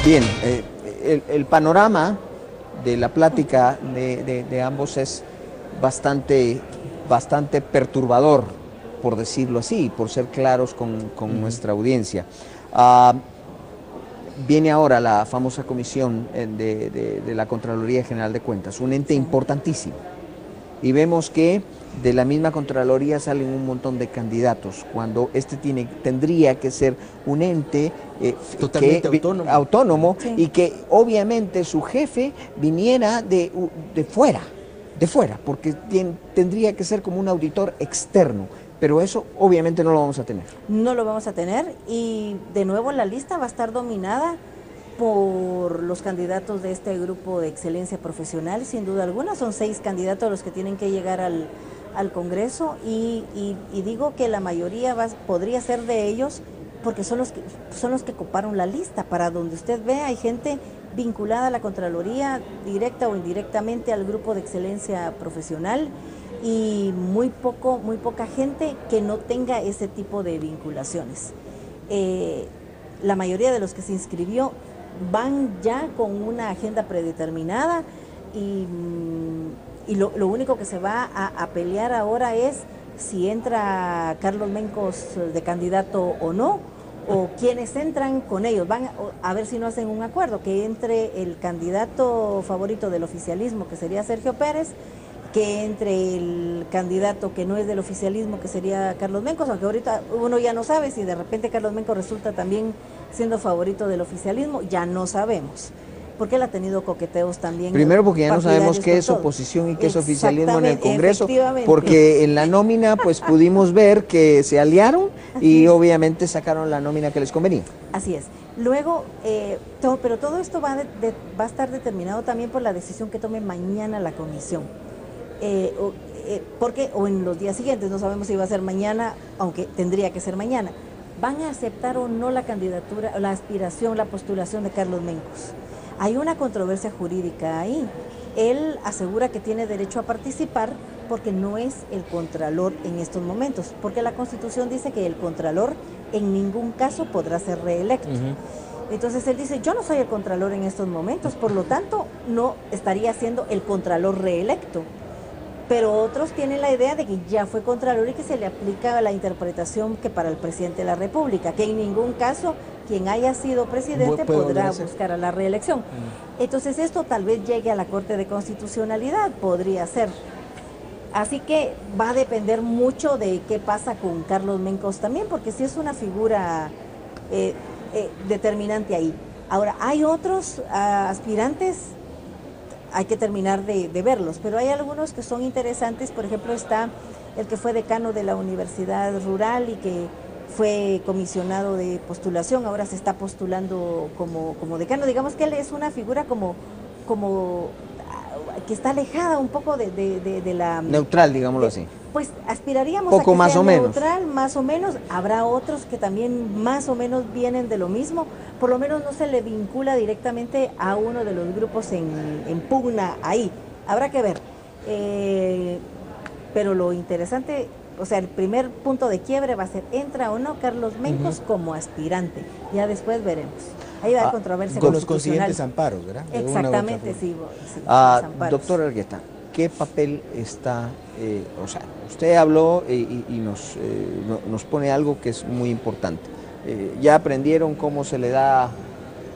Bien, el panorama de la plática de ambos es bastante perturbador, por decirlo así, por ser claros con nuestra audiencia. Viene ahora la famosa comisión de la Contraloría General de Cuentas, un ente importantísimo, y vemos que de la misma Contraloría salen un montón de candidatos, cuando tendría que ser un ente totalmente autónomo sí. Y que obviamente su jefe viniera de fuera, porque tendría que ser como un auditor externo, pero eso obviamente no lo vamos a tener. No lo vamos a tener, y de nuevo la lista va a estar dominada por los candidatos de este grupo de excelencia profesional, sin duda alguna. Son 6 candidatos los que tienen que llegar al Congreso y digo que la mayoría podría ser de ellos porque son los que coparon la lista. Para donde usted ve hay gente vinculada a la Contraloría, directa o indirectamente al Grupo de Excelencia Profesional, y muy poca gente que no tenga ese tipo de vinculaciones. La mayoría de los que se inscribió van ya con una agenda predeterminada y lo único que se va a pelear ahora es si entra Carlos Mencos de candidato o no, o quienes entran con ellos. Van a ver si no hacen un acuerdo, que entre el candidato favorito del oficialismo, que sería Sergio Pérez, que entre el candidato que no es del oficialismo, que sería Carlos Mencos, aunque ahorita uno ya no sabe si de repente Carlos Mencos resulta también siendo favorito del oficialismo, ya no sabemos, porque él ha tenido coqueteos también. Primero porque ya no sabemos qué es oposición y qué es oficialismo en el Congreso, porque en la nómina pues pudimos ver que se aliaron y obviamente sacaron la nómina que les convenía. Así es. Luego, pero todo esto va a estar determinado también por la decisión que tome mañana la comisión. Porque o en los días siguientes, no sabemos si va a ser mañana, aunque tendría que ser mañana, van a aceptar o no la candidatura, la aspiración, la postulación de Carlos Mencos. Hay una controversia jurídica ahí. Él asegura que tiene derecho a participar porque no es el contralor en estos momentos, porque la Constitución dice que el contralor en ningún caso podrá ser reelecto. Entonces él dice, yo no soy el contralor en estos momentos, por lo tanto no estaría siendo el contralor reelecto. Pero otros tienen la idea de que ya fue contralor y que se le aplica la interpretación que para el presidente de la República, que en ningún caso quien haya sido presidente podrá buscar a la reelección. Entonces esto tal vez llegue a la Corte de Constitucionalidad, podría ser. Así que va a depender mucho de qué pasa con Carlos Mencos también, porque sí es una figura determinante ahí. Ahora, hay otros aspirantes, hay que terminar de verlos, pero hay algunos que son interesantes. Por ejemplo, está el que fue decano de la Universidad Rural y que fue comisionado de postulación, ahora se está postulando como decano. Digamos que él es una figura como que está alejada un poco de la... Neutral, digámoslo así. Pues aspiraríamos poco a que más sea o menos. neutral, más o menos. Habrá otros que también más o menos vienen de lo mismo. Por lo menos no se le vincula directamente a uno de los grupos en pugna ahí. Habrá que ver. Pero lo interesante, o sea, el primer punto de quiebre va a ser, ¿entra o no Carlos Mencos como aspirante? Ya después veremos. Ahí va a controversia con los consiguientes amparos, ¿verdad? Exactamente, sí. Doctor Argueta, ¿qué papel está, o sea, usted habló y nos pone algo que es muy importante. Ya aprendieron cómo se le da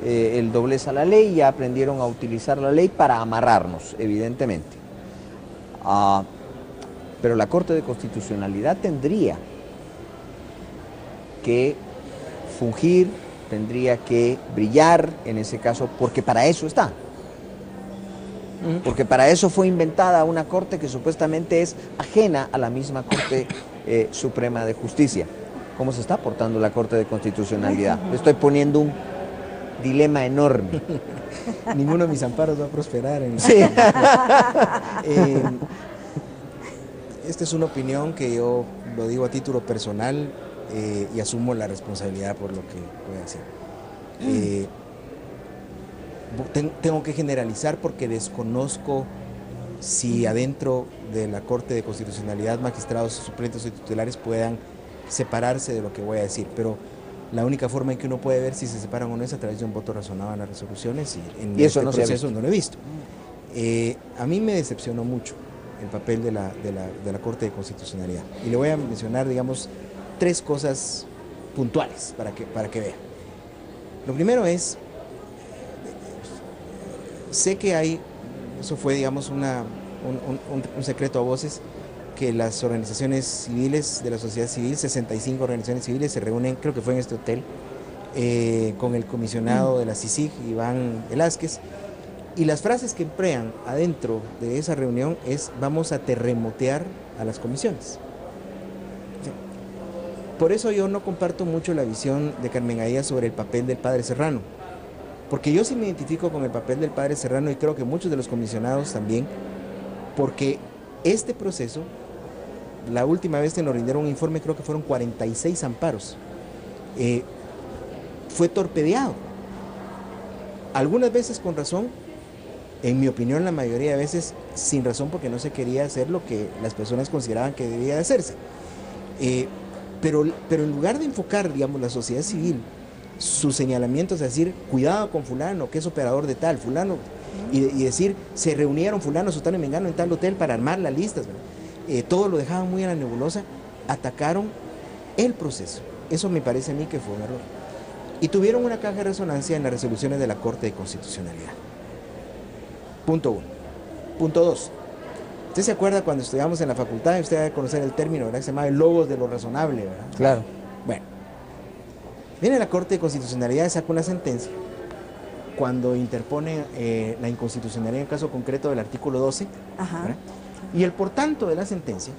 el doblez a la ley, ya aprendieron a utilizar la ley para amarrarnos, evidentemente. Pero la Corte de Constitucionalidad tendría que fungir, tendría que brillar en ese caso, porque para eso está. Porque para eso fue inventada una Corte que supuestamente es ajena a la misma Corte Suprema de Justicia. ¿Cómo se está portando la Corte de Constitucionalidad? Le estoy poniendo un dilema enorme. Ninguno de mis amparos va a prosperar. Sí. Esta es una opinión que yo lo digo a título personal y asumo la responsabilidad por lo que voy a decir. Tengo que generalizar porque desconozco si adentro de la Corte de Constitucionalidad magistrados, suplentes o titulares puedan separarse de lo que voy a decir, pero la única forma en que uno puede ver si se separan o no es a través de un voto razonado en las resoluciones y en eso este no proceso no lo he visto. A mí me decepcionó mucho el papel de la Corte de Constitucionalidad y le voy a mencionar, digamos, 3 cosas puntuales para que vean. Lo primero es, sé que hay, eso fue, digamos, un secreto a voces, que las organizaciones civiles de la sociedad civil, 65 organizaciones civiles, se reúnen, creo que fue en este hotel, con el comisionado de la CICIG, Iván Velázquez, y las frases que emplean adentro de esa reunión es: vamos a terremotear a las comisiones. Por eso yo no comparto mucho la visión de Carmen Aida sobre el papel del padre Serrano, porque yo sí me identifico con el papel del padre Serrano y creo que muchos de los comisionados también, porque este proceso la última vez que nos rindieron un informe, creo que fueron 46 amparos. Fue torpedeado. Algunas veces con razón, en mi opinión la mayoría de veces sin razón, porque no se quería hacer lo que las personas consideraban que debía de hacerse. Pero en lugar de enfocar, digamos, la sociedad civil, sus señalamientos, es decir, cuidado con fulano, que es operador de tal, fulano, y decir, se reunieron fulano, sutano y mengano en tal hotel para armar las listas, todo lo dejaban muy a la nebulosa, atacaron el proceso. Eso me parece a mí que fue un error. Y tuvieron una caja de resonancia en las resoluciones de la Corte de Constitucionalidad. Punto 1. Punto 2. ¿Usted se acuerda cuando estudiamos en la facultad? Usted debe conocer el término, ¿verdad? Que se llama el logos de lo razonable, ¿verdad? Claro. Bueno, viene la Corte de Constitucionalidad y saca una sentencia cuando interpone la inconstitucionalidad en el caso concreto del artículo 12. Ajá. Y el por tanto de la sentencia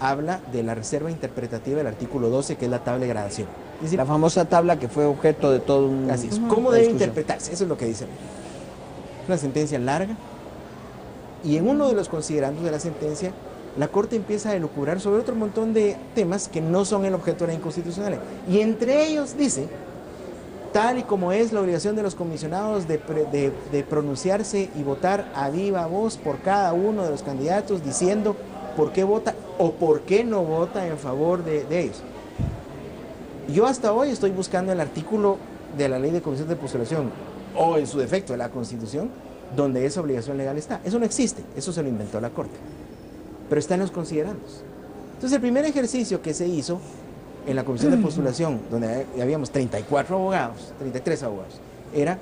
habla de la reserva interpretativa del artículo 12, que es la tabla de gradación. Es decir, la famosa tabla que fue objeto de todo un... Así es. ¿Cómo debe interpretarse? Eso es lo que dice. Una sentencia larga, y en uno de los considerandos de la sentencia, la Corte empieza a elucubrar sobre otro montón de temas que no son el objeto de la inconstitucionalidad. Y entre ellos dice, tal y como es la obligación de los comisionados de pronunciarse y votar a viva voz por cada uno de los candidatos, diciendo por qué vota o por qué no vota en favor de ellos. Yo hasta hoy estoy buscando el artículo de la Ley de Comisión de Postulación, o en su defecto de la Constitución, donde esa obligación legal está. Eso no existe, eso se lo inventó la Corte, pero está en los considerandos. Entonces el primer ejercicio que se hizo en la Comisión de Postulación, donde habíamos 34 abogados, 33 abogados, era,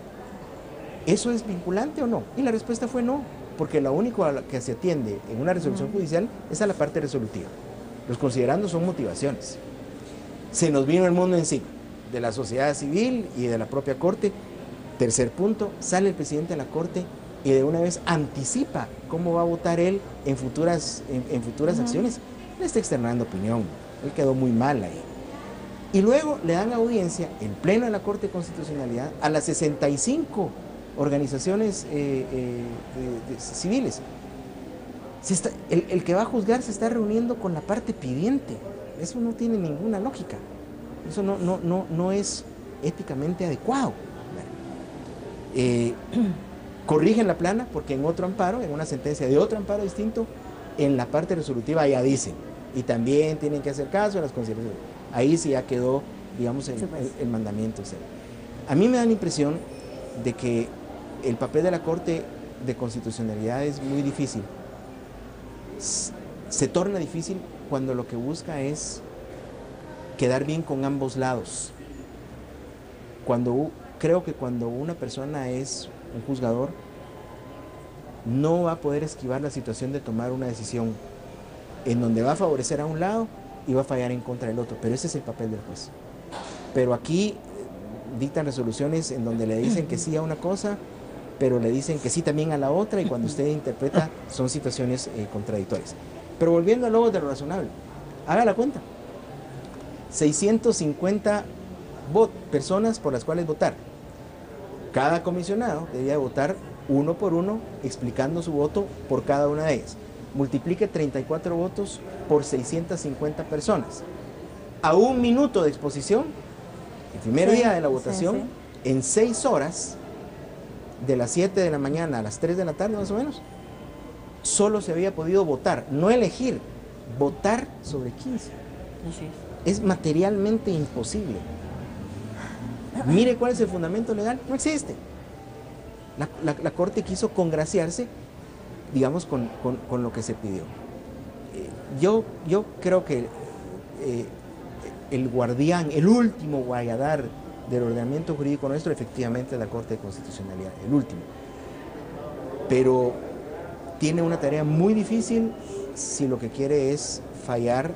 ¿eso es vinculante o no? Y la respuesta fue no, porque lo único a lo que se atiende en una resolución judicial es a la parte resolutiva. Los considerandos son motivaciones. Se nos vino el mundo encima, de la sociedad civil y de la propia Corte. Tercer punto, sale el presidente de la Corte y de una vez anticipa cómo va a votar él en futuras acciones. Le está externando opinión, él quedó muy mal ahí. Y luego le dan audiencia en pleno de la Corte de Constitucionalidad a las 65 organizaciones civiles. El que va a juzgar se está reuniendo con la parte pidiente. Eso no tiene ninguna lógica. Eso no es éticamente adecuado. Corrigen la plana porque en otro amparo, en una sentencia de otro amparo distinto, en la parte resolutiva ya dicen, y también tienen que hacer caso a las consideraciones. Ahí sí ya quedó, digamos, el mandamiento. A mí me da la impresión de que el papel de la Corte de Constitucionalidad es muy difícil. Se torna difícil cuando lo que busca es quedar bien con ambos lados. Creo que cuando una persona es un juzgador, no va a poder esquivar la situación de tomar una decisión en donde va a favorecer a un lado y va a fallar en contra del otro, pero ese es el papel del juez. Pero aquí dictan resoluciones en donde le dicen que sí a una cosa, pero le dicen que sí también a la otra, y cuando usted interpreta son situaciones contradictorias. Pero volviendo al logos de lo razonable, haga la cuenta. 650 personas por las cuales votar. Cada comisionado debía votar uno por uno, explicando su voto por cada una de ellas. Multiplique 34 votos por 650 personas. A 1 minuto de exposición, el primer día de la votación, en 6 horas, de las 7 de la mañana a las 3 de la tarde más o menos, solo se había podido votar, no elegir, votar sobre 15. Es materialmente imposible. Mire cuál es el fundamento legal, no existe. La Corte quiso congraciarse, digamos, con lo que se pidió. Yo creo que el guardián, el último guayadar del ordenamiento jurídico nuestro, efectivamente es la Corte de Constitucionalidad, el último. Pero tiene una tarea muy difícil si lo que quiere es fallar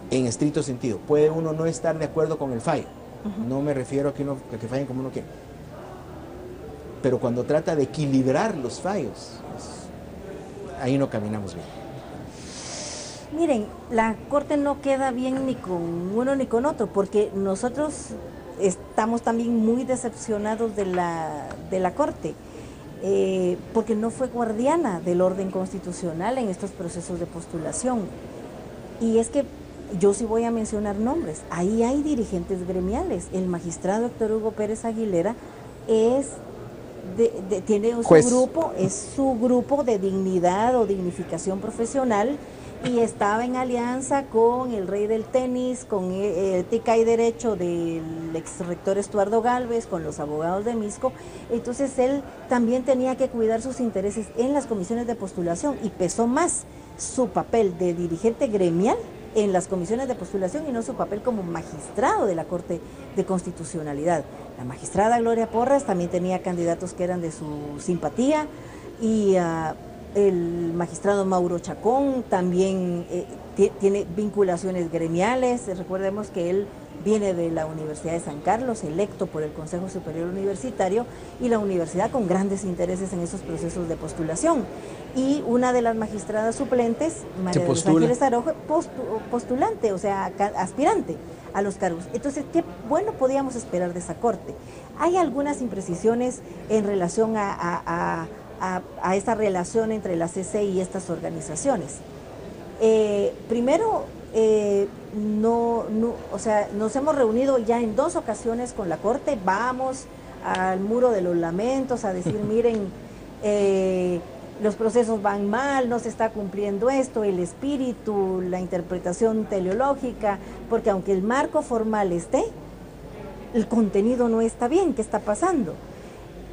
en estricto sentido. Puede uno no estar de acuerdo con el fallo. No me refiero a que fallen como uno quiere. Pero cuando trata de equilibrar los fallos, pues, ahí no caminamos bien. Miren, la Corte no queda bien ni con uno ni con otro, porque nosotros estamos también muy decepcionados de la Corte. porque no fue guardiana del orden constitucional en estos procesos de postulación. Y es que yo sí voy a mencionar nombres. Ahí hay dirigentes gremiales. El magistrado Héctor Hugo Pérez Aguilera tiene su grupo, es su grupo de dignidad o dignificación profesional, y estaba en alianza con el rey del tenis, con ética y derecho del ex rector Estuardo Gálvez, con los abogados de Misco. Entonces él también tenía que cuidar sus intereses en las comisiones de postulación, y pesó más su papel de dirigente gremial en las comisiones de postulación y no su papel como magistrado de la Corte de Constitucionalidad. La magistrada Gloria Porras también tenía candidatos que eran de su simpatía, y el magistrado Mauro Chacón también tiene vinculaciones gremiales. Recordemos que él viene de la Universidad de San Carlos, electo por el Consejo Superior Universitario, y la universidad con grandes intereses en esos procesos de postulación. Y una de las magistradas suplentes, María de los Ángeles Araujo, postulante, o sea, aspirante a los cargos. Entonces, qué bueno podíamos esperar de esa Corte. Hay algunas imprecisiones en relación a esta relación entre la CC y estas organizaciones. Primero, o sea, nos hemos reunido ya en 2 ocasiones con la Corte. Vamos al Muro de los Lamentos a decir, miren, los procesos van mal, no se está cumpliendo esto, el espíritu, la interpretación teleológica, porque aunque el marco formal esté, el contenido no está bien. ¿Qué está pasando?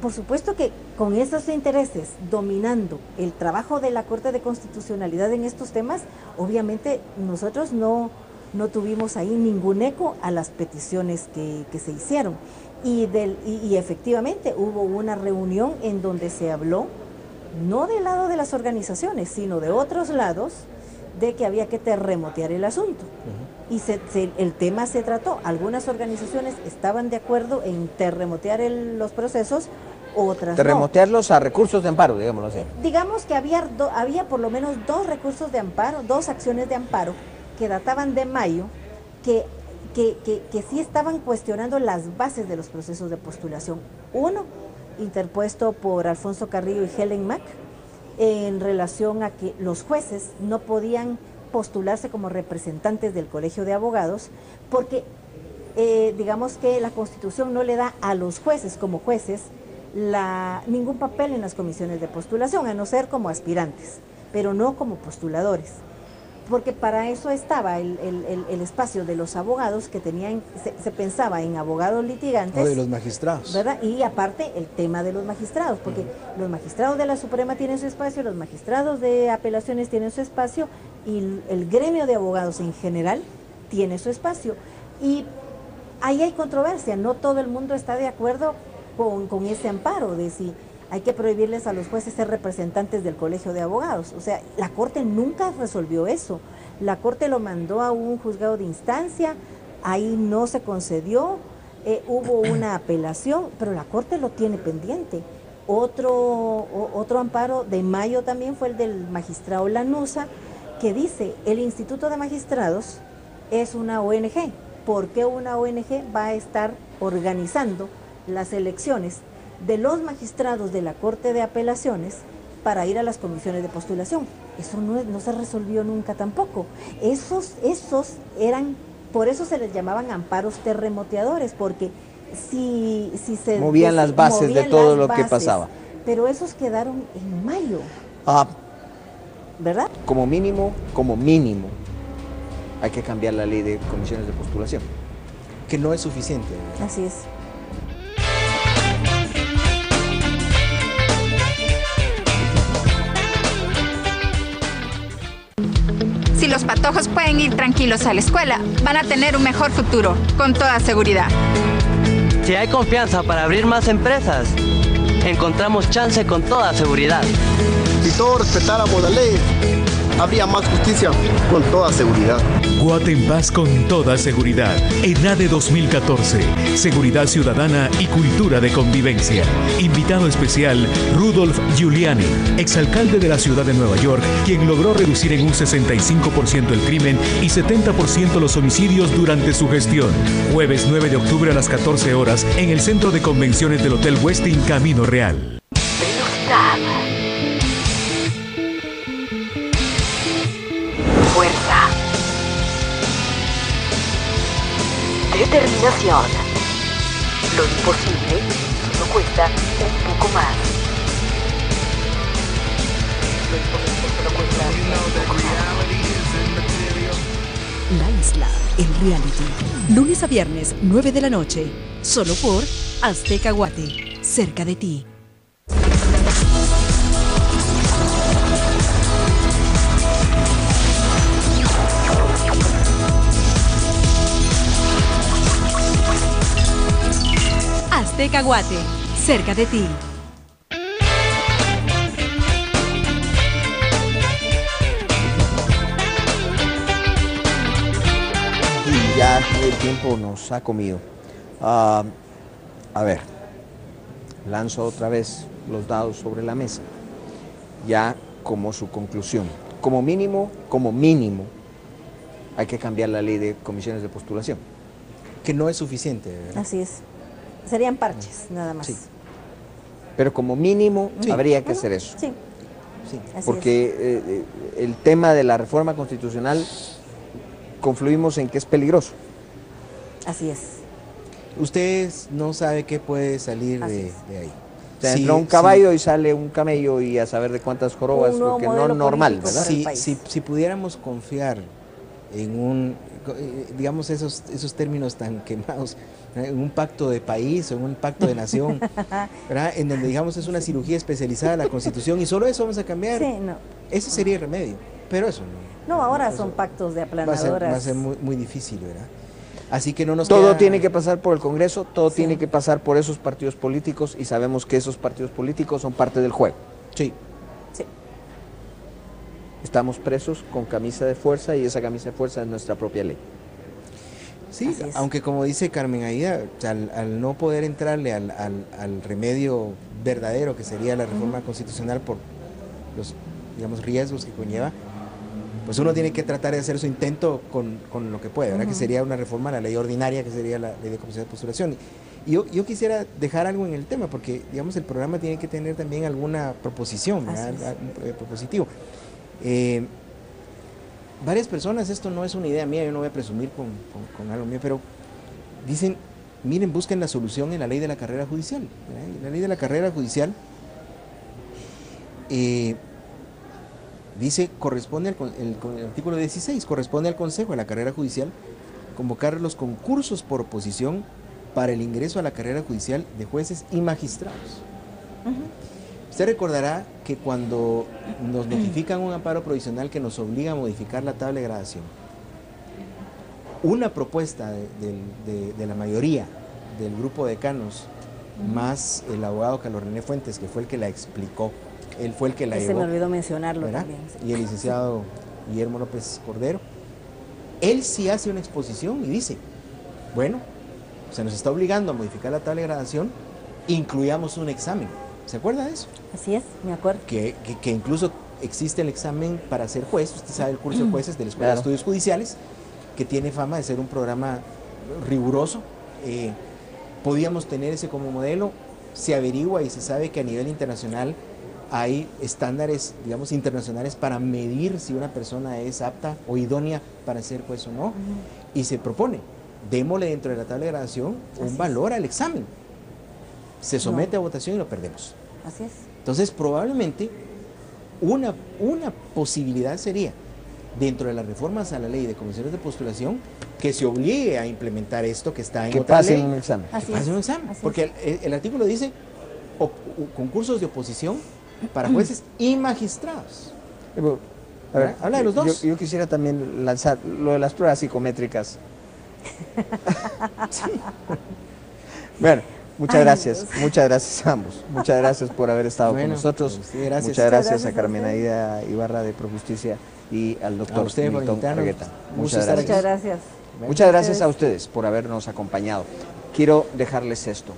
Por supuesto que con esos intereses dominando el trabajo de la Corte de Constitucionalidad en estos temas, obviamente nosotros no tuvimos ahí ningún eco a las peticiones que se hicieron. Y efectivamente hubo una reunión en donde se habló, no del lado de las organizaciones, sino de otros lados, de que había que terremotear el asunto. Y el tema se trató. Algunas organizaciones estaban de acuerdo en terremotear los procesos, otras terremotearlos a recursos de amparo, digámoslo así. Digamos que había por lo menos 2 recursos de amparo, 2 acciones de amparo que databan de mayo, que sí estaban cuestionando las bases de los procesos de postulación. Uno, interpuesto por Alfonso Carrillo y Helen Mack, en relación a que los jueces no podían postularse como representantes del Colegio de Abogados, porque digamos que la Constitución no le da a los jueces como jueces ningún papel en las comisiones de postulación, a no ser como aspirantes, pero no como postuladores, porque para eso estaba el espacio de los abogados, que tenían, se pensaba en abogados litigantes. O de los magistrados. ¿Verdad? Y aparte el tema de los magistrados, porque los magistrados de la Suprema tienen su espacio, los magistrados de apelaciones tienen su espacio, y el gremio de abogados en general tiene su espacio. Y ahí hay controversia, no todo el mundo está de acuerdo con ese amparo de si hay que prohibirles a los jueces ser representantes del Colegio de Abogados. O sea, la Corte nunca resolvió eso. La Corte lo mandó a un juzgado de instancia, ahí no se concedió, hubo una apelación, pero la Corte lo tiene pendiente. Otro amparo de mayo también fue el del magistrado Lanuza, que dice, el Instituto de Magistrados es una ONG. ¿Por qué una ONG va a estar organizando las elecciones de los magistrados de la Corte de Apelaciones para ir a las comisiones de postulación? Eso no se resolvió nunca tampoco. Esos eran, por eso se les llamaban amparos terremoteadores, porque si se movían las bases de todo lo que pasaba. Pero esos quedaron en mayo. ¿Verdad? Como mínimo, hay que cambiar la ley de comisiones de postulación. Que no es suficiente. Así es. Si los patojos pueden ir tranquilos a la escuela, van a tener un mejor futuro, con toda seguridad. Si hay confianza para abrir más empresas, encontramos chance con toda seguridad. Si todos respetáramos la ley, habría más justicia, con toda seguridad. Guate en paz con toda seguridad. ENADE 2014. Seguridad ciudadana y cultura de convivencia. Invitado especial, Rudolf Giuliani, exalcalde de la ciudad de Nueva York, quien logró reducir en un 65% el crimen y 70% los homicidios durante su gestión. Jueves 9 de octubre a las 14 horas en el Centro de Convenciones del Hotel Westin Camino Real. Seguridad. Fuerza. Determinación. Lo imposible solo cuesta un poco más. Lo imposible solo cuesta un poco más. La Isla, el reality. Lunes a viernes, 9 de la noche. Solo por Azteca Guate. Cerca de ti. Azteca Guate. Cerca de ti. Y ya el tiempo nos ha comido. A ver, lanzo otra vez los dados sobre la mesa. Ya como su conclusión. Como mínimo, hay que cambiar la ley de comisiones de postulación. Que no es suficiente, ¿verdad? Así es. Serían parches, nada más. Sí. Pero como mínimo Sí. habría que hacer eso. Sí. Así Porque el tema de la reforma constitucional confluimos en que es peligroso. Así es. Usted no sabe qué puede salir de ahí. O sea, Sí, entra un caballo sí. y sale un camello y a saber de cuántas jorobas, Un nuevo porque no modelo es normal, político ¿verdad? Si pudiéramos confiar en un, digamos, esos términos tan quemados, en un pacto de país o en un pacto de nación, ¿verdad? En donde, digamos, es una cirugía especializada de la Constitución y solo eso vamos a cambiar, Sí, no. ese sería el remedio, pero eso No, ahora son pactos de va a aplanadoras. ser muy, muy difícil, ¿verdad? Así que no nos Todo queda- tiene que pasar por el Congreso, todo tiene que pasar por esos partidos políticos y sabemos que esos partidos políticos son parte del juego. Sí. Estamos presos con camisa de fuerza y esa camisa de fuerza es nuestra propia ley. Sí, aunque como dice Carmen Aida, o sea, al no poder entrarle al remedio verdadero que sería la reforma constitucional por los, digamos, riesgos que conlleva, pues uno tiene que tratar de hacer su intento con lo que puede, ¿verdad? Que sería una reforma a la ley ordinaria, que sería la ley de comisión de postulación. Y yo quisiera dejar algo en el tema, porque, digamos, el programa tiene que tener también alguna proposición, ¿verdad? Un propositivo. Varias personas, esto no es una idea mía, yo no voy a presumir con algo mío, pero dicen, miren, busquen la solución en la ley de la carrera judicial. ¿Verdad? La ley de la carrera judicial dice, corresponde el artículo 16, corresponde al Consejo de la Carrera Judicial convocar los concursos por oposición para el ingreso a la carrera judicial de jueces y magistrados. Usted recordará que cuando nos notifican un amparo provisional que nos obliga a modificar la tabla de gradación, una propuesta de la mayoría del grupo de decanos, más el abogado Carlos René Fuentes, que fue el que la explicó, él fue el que la Se llevó, me olvidó mencionarlo ¿verdad? también. Sí. Y el licenciado Guillermo López Cordero, él sí hace una exposición y dice, bueno, se nos está obligando a modificar la tabla de gradación, incluyamos un examen. ¿Se acuerda de eso? Así es, me acuerdo. Que incluso existe el examen para ser juez, usted sabe el curso de jueces de la Escuela de Estudios Judiciales, que tiene fama de ser un programa riguroso. Podíamos tener ese como modelo, se averigua y se sabe que a nivel internacional hay estándares, digamos, internacionales para medir si una persona es apta o idónea para ser juez o no, y se propone, démosle dentro de la tabla de gradación un valor al examen. Se somete a votación y lo perdemos. Así es. Entonces, probablemente una posibilidad sería, dentro de las reformas a la ley de comisiones de postulación, que se obligue a implementar esto que está en Que otra pasen ley. un examen. Que pasen un examen. Porque el artículo dice concursos de oposición para jueces y magistrados. A ver, habla de los dos. Yo quisiera también lanzar lo de las pruebas psicométricas. Bueno, muchas gracias a ambos. Muchas gracias por haber estado con nosotros. Gracias. Muchas gracias a Carmen Aida Ibarra de Projusticia y al doctor Milton Argueta. Muchas gracias. Muchas gracias a ustedes por habernos acompañado. Quiero dejarles esto.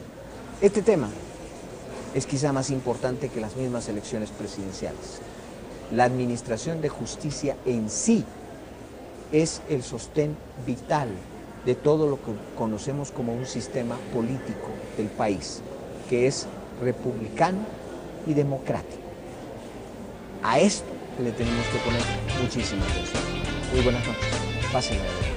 Este tema es quizá más importante que las mismas elecciones presidenciales. La administración de justicia en sí es el sostén vital de todo lo que conocemos como un sistema político del país, que es republicano, y democrático. A esto le tenemos que poner muchísima atención. Muy buenas noches. Pásenla de verdad.